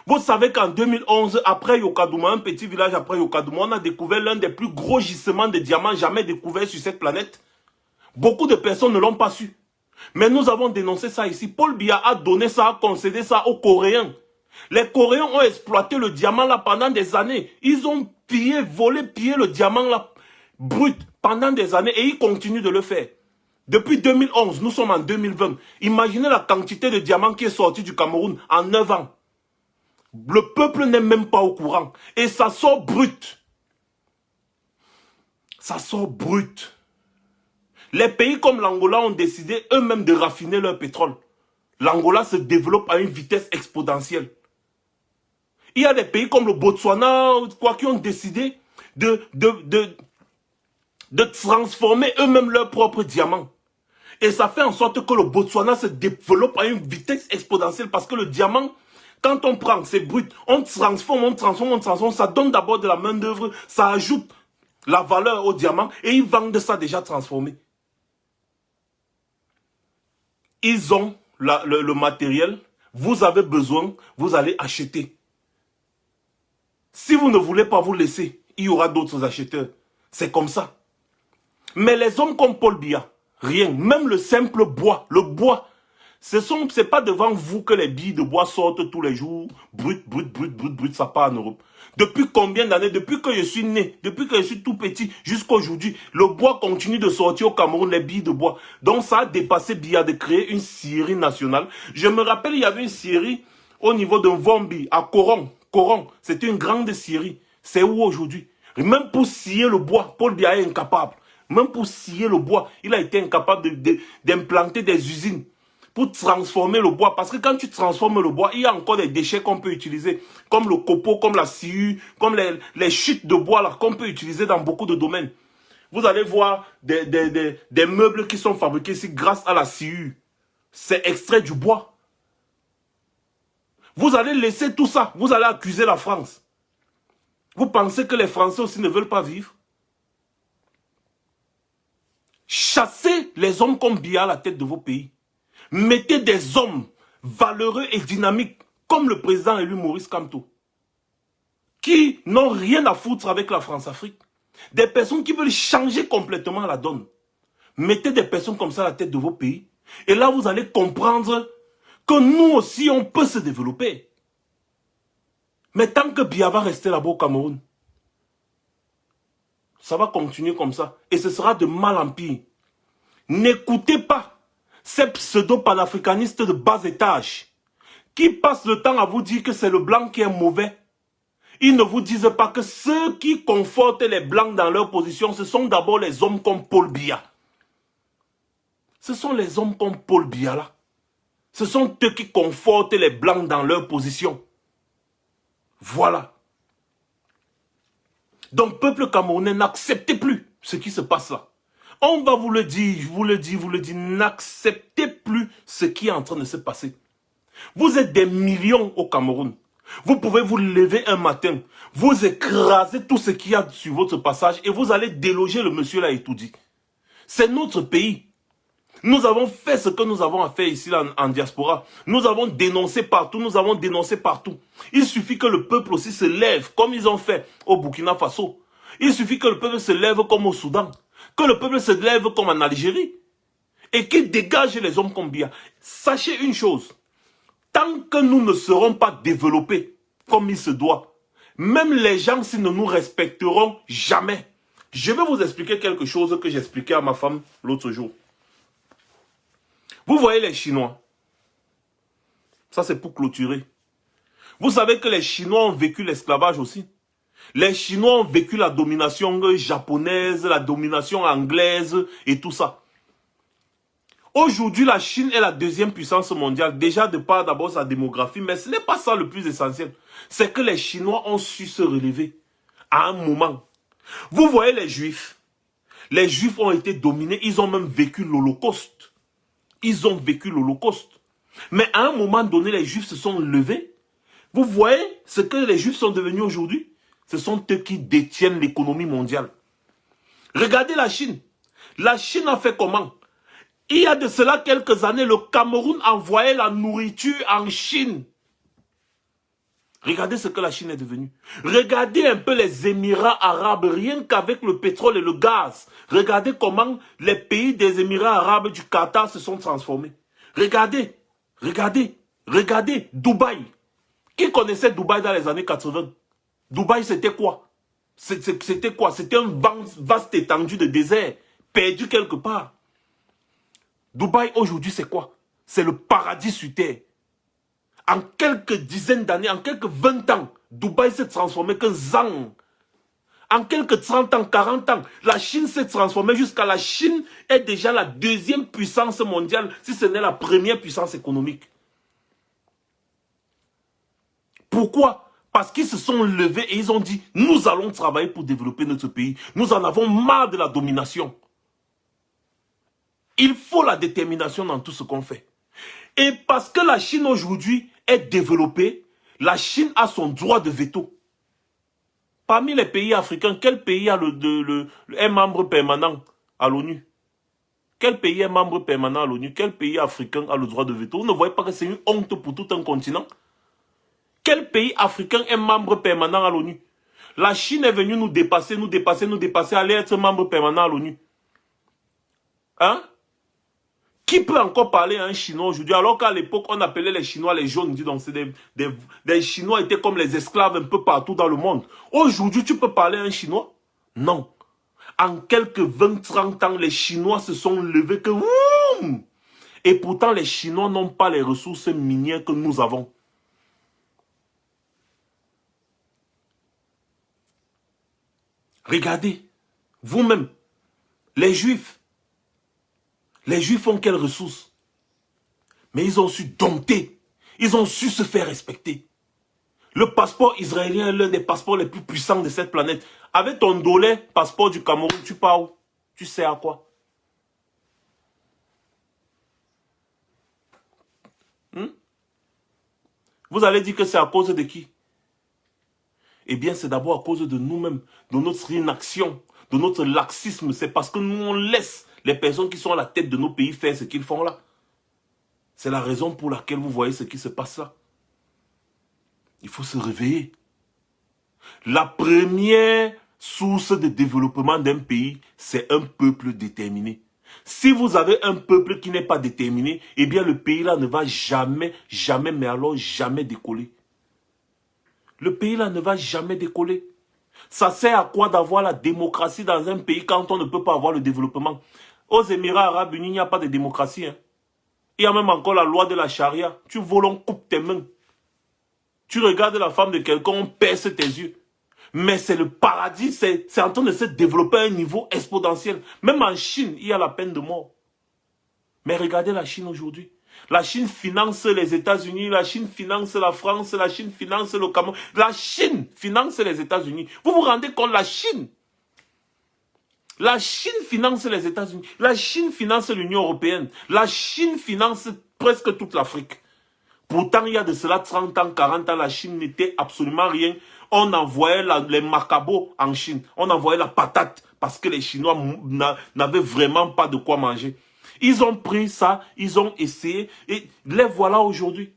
Vous savez qu'en 2011, après Yokadouma, un petit village après Yokadouma, on a découvert l'un des plus gros gisements de diamants jamais découverts sur cette planète. Beaucoup de personnes ne l'ont pas su. Mais nous avons dénoncé ça ici. Paul Biya a donné ça, a concédé ça aux Coréens. Les Coréens ont exploité le diamant là pendant des années. Ils ont pillé le diamant là brut pendant des années et ils continuent de le faire. Depuis 2011, nous sommes en 2020. Imaginez la quantité de diamants qui est sorti du Cameroun en 9 ans. Le peuple n'est même pas au courant. Et ça sort brut. Ça sort brut. Les pays comme l'Angola ont décidé eux-mêmes de raffiner leur pétrole. L'Angola se développe à une vitesse exponentielle. Il y a des pays comme le Botswana qui ont décidé de transformer eux-mêmes leurs propres diamants. Et ça fait en sorte que le Botswana se développe à une vitesse exponentielle parce que le diamant, quand on prend, c'est brut, on transforme, ça donne d'abord de la main d'œuvre, ça ajoute la valeur au diamant et ils vendent ça déjà transformé. Ils ont le matériel, vous avez besoin, vous allez acheter. Si vous ne voulez pas vous laisser, il y aura d'autres acheteurs. C'est comme ça. Mais les hommes comme Paul Biya, rien, même le simple bois, le bois, c'est pas devant vous que les billes de bois sortent tous les jours, brut, ça part en Europe. Depuis combien d'années, depuis que je suis né, depuis que je suis tout petit, jusqu'à aujourd'hui, le bois continue de sortir au Cameroun, les billes de bois. Donc ça a dépassé Biya de créer une scierie nationale. Je me rappelle, il y avait une scierie au niveau de Vombi, à Coron. Coron, c'était une grande scierie. C'est où aujourd'hui? Même pour scier le bois, Paul Biya est incapable. Même pour scier le bois, il a été incapable d'implanter des usines pour transformer le bois. Parce que quand tu transformes le bois, il y a encore des déchets qu'on peut utiliser, comme le copeau, comme la sciure, comme les chutes de bois qu'on peut utiliser dans beaucoup de domaines. Vous allez voir des meubles qui sont fabriqués ici grâce à la sciure. C'est extrait du bois. Vous allez laisser tout ça, vous allez accuser la France. Vous pensez que les Français aussi ne veulent pas vivre? Chassez les hommes comme Biya à la tête de vos pays. Mettez des hommes valeureux et dynamiques, comme le président élu Maurice Kamto, qui n'ont rien à foutre avec la France-Afrique. Des personnes qui veulent changer complètement la donne. Mettez des personnes comme ça à la tête de vos pays. Et là, vous allez comprendre que nous aussi, on peut se développer. Mais tant que Biya va rester là-bas au Cameroun, ça va continuer comme ça. Et ce sera de mal en pire. N'écoutez pas ces pseudo-panafricanistes de bas étage qui passent le temps à vous dire que c'est le blanc qui est mauvais. Ils ne vous disent pas que ceux qui confortent les blancs dans leur position, ce sont d'abord les hommes comme Paul Biya. Ce sont les hommes comme Paul Biya là. Ce sont eux qui confortent les blancs dans leur position. Voilà. Donc, peuple camerounais, n'acceptez plus ce qui se passe là. On va vous le dire, je vous le dis, n'acceptez plus ce qui est en train de se passer. Vous êtes des millions au Cameroun. Vous pouvez vous lever un matin, vous écraser tout ce qu'il y a sur votre passage et vous allez déloger le monsieur là et tout dit. C'est notre pays. Nous avons fait ce que nous avons à faire ici là, en diaspora. Nous avons dénoncé partout, nous avons dénoncé partout. Il suffit que le peuple aussi se lève comme ils ont fait au Burkina Faso. Il suffit que le peuple se lève comme au Soudan. Que le peuple se lève comme en Algérie. Et qu'il dégage les hommes comme Biya. Sachez une chose. Tant que nous ne serons pas développés comme il se doit, même les gens s'ils ne nous respecteront jamais. Je vais vous expliquer quelque chose que j'expliquais à ma femme l'autre jour. Vous voyez les Chinois. Ça c'est pour clôturer. Vous savez que les Chinois ont vécu l'esclavage aussi. Les Chinois ont vécu la domination japonaise, la domination anglaise et tout ça. Aujourd'hui, la Chine est la deuxième puissance mondiale. Déjà de par d'abord sa démographie, mais ce n'est pas ça le plus essentiel. C'est que les Chinois ont su se relever à un moment. Vous voyez les Juifs. Les Juifs ont été dominés, ils ont même vécu l'Holocauste. Ils ont vécu l'Holocauste. Mais à un moment donné, les Juifs se sont levés. Vous voyez ce que les Juifs sont devenus aujourd'hui? Ce sont eux qui détiennent l'économie mondiale. Regardez la Chine. La Chine a fait comment? Il y a de cela quelques années, le Cameroun envoyait la nourriture en Chine. Regardez ce que la Chine est devenue. Regardez un peu les Émirats arabes, rien qu'avec le pétrole et le gaz. Regardez comment les pays des Émirats arabes du Qatar se sont transformés. Regardez, regardez, regardez, Dubaï. Qui connaissait Dubaï dans les années 80? Dubaï, c'était quoi? C'était quoi? C'était un vaste étendue de désert, perdu quelque part. Dubaï, aujourd'hui, c'est quoi? C'est le paradis sur terre. En quelques dizaines d'années, en quelques 20 ans, Dubaï s'est transformé que Zang. En quelques 30 ans, 40 ans, la Chine s'est transformée jusqu'à la Chine est déjà la deuxième puissance mondiale, si ce n'est la première puissance économique. Pourquoi? Parce qu'ils se sont levés et ils ont dit, nous allons travailler pour développer notre pays. Nous en avons marre de la domination. Il faut la détermination dans tout ce qu'on fait. Et parce que la Chine aujourd'hui est développée, la Chine a son droit de veto. Parmi les pays africains, quel pays a est membre permanent à l'ONU? Quel pays est membre permanent à l'ONU? Quel pays africain a le droit de veto? Vous ne voyez pas que c'est une honte pour tout un continent? Quel pays africain est membre permanent à l'ONU? La Chine est venue nous dépasser, aller être membre permanent à l'ONU. Hein? Qui peut encore parler à un Chinois aujourd'hui? Alors qu'à l'époque, on appelait les Chinois les jaunes. Donc, des Chinois étaient comme les esclaves un peu partout dans le monde. Aujourd'hui, tu peux parler à un Chinois? Non. En quelques 20-30 ans, les Chinois se sont levés que... Woum! Et pourtant, les Chinois n'ont pas les ressources minières que nous avons. Regardez, vous-même, les Juifs. Les Juifs ont quelles ressources? Mais ils ont su dompter. Ils ont su se faire respecter. Le passeport israélien est l'un des passeports les plus puissants de cette planète. Avec ton dollar, passeport du Cameroun, tu pars où? Tu sais à quoi? Vous allez dire que c'est à cause de qui? Eh bien, c'est d'abord à cause de nous-mêmes, de notre inaction, de notre laxisme. C'est parce que nous, on laisse les personnes qui sont à la tête de nos pays faire ce qu'ils font là. C'est la raison pour laquelle vous voyez ce qui se passe là. Il faut se réveiller. La première source de développement d'un pays, c'est un peuple déterminé. Si vous avez un peuple qui n'est pas déterminé, eh bien le pays là ne va jamais, jamais, mais alors jamais décoller. Le pays là ne va jamais décoller. Ça sert à quoi d'avoir la démocratie dans un pays quand on ne peut pas avoir le développement? Aux Émirats arabes unis, il n'y a pas de démocratie. Hein. Il y a même encore la loi de la charia. Tu voles, on coupe tes mains. Tu regardes la femme de quelqu'un, on perce tes yeux. Mais c'est le paradis, c'est en train de se développer à un niveau exponentiel. Même en Chine, il y a la peine de mort. Mais regardez la Chine aujourd'hui. La Chine finance les États-Unis, la Chine finance la France, la Chine finance le Cameroun. La Chine finance les États-Unis. Vous vous rendez compte, la Chine finance les États-Unis. La Chine finance l'Union européenne. La Chine finance presque toute l'Afrique. Pourtant, il y a de cela 30 ans, 40 ans, la Chine n'était absolument rien. On envoyait les macabots en Chine. On envoyait la patate parce que les Chinois n'avaient vraiment pas de quoi manger. Ils ont pris ça, ils ont essayé et les voilà aujourd'hui.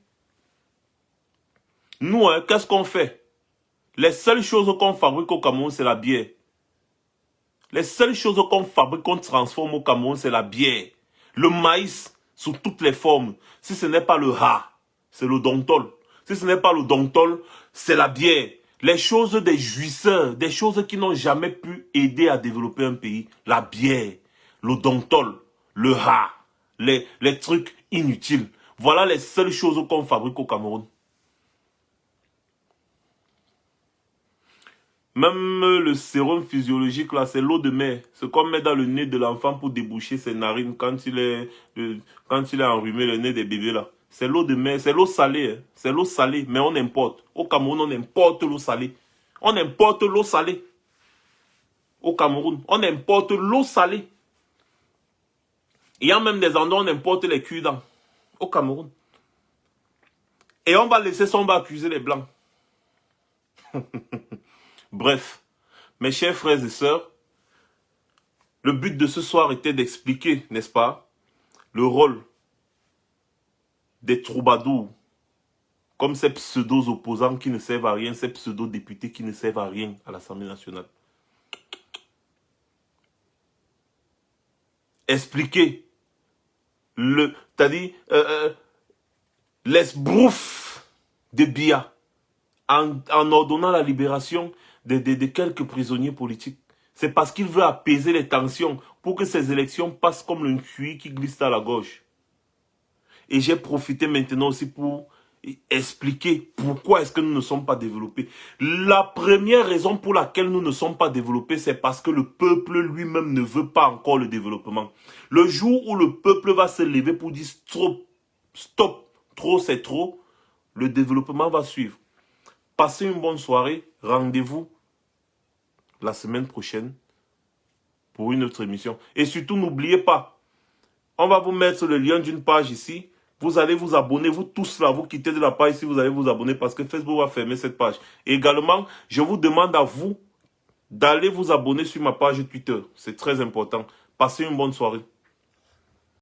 Nous, hein, qu'est-ce qu'on fait? Les seules choses qu'on fabrique au Cameroun, c'est la bière. Les seules choses qu'on fabrique, qu'on transforme au Cameroun, c'est la bière. Le maïs, sous toutes les formes. Si ce n'est pas le ha, c'est le dontol. Si ce n'est pas le dontol, c'est la bière. Les choses des jouisseurs, des choses qui n'ont jamais pu aider à développer un pays. La bière, le dontol, le ha, les trucs inutiles. Voilà les seules choses qu'on fabrique au Cameroun. Même le sérum physiologique, là, c'est l'eau de mer. Ce qu'on met dans le nez de l'enfant pour déboucher ses narines quand il est enrhumé, le nez des bébés, là. C'est l'eau de mer, c'est l'eau salée. Hein. C'est l'eau salée, mais on importe. Au Cameroun, on importe l'eau salée. On importe l'eau salée. Au Cameroun, on importe l'eau salée. Il y a même des endroits où on importe les cure-dents. Au Cameroun. Et on va laisser ça, on va accuser les Blancs. Bref, mes chers frères et sœurs, le but de ce soir était d'expliquer, n'est-ce pas, le rôle des troubadours, comme ces pseudo-opposants qui ne servent à rien, ces pseudo-députés qui ne servent à rien à l'Assemblée nationale. Expliquer c'est-à-dire l'esbrouf de Biya en ordonnant la libération de quelques prisonniers politiques. C'est parce qu'il veut apaiser les tensions pour que ces élections passent comme le cuir qui glisse à la gauche. Et j'ai profité maintenant aussi pour expliquer pourquoi est-ce que nous ne sommes pas développés. La première raison pour laquelle nous ne sommes pas développés, c'est parce que le peuple lui-même ne veut pas encore le développement. Le jour où le peuple va se lever pour dire stop, trop c'est trop, le développement va suivre. Passez une bonne soirée, rendez-vous la semaine prochaine pour une autre émission. Et surtout, n'oubliez pas, on va vous mettre le lien d'une page ici. Vous allez vous abonner, vous tous là, vous quittez de la page ici, vous allez vous abonner parce que Facebook va fermer cette page. Et également, je vous demande à vous d'aller vous abonner sur ma page Twitter. C'est très important. Passez une bonne soirée.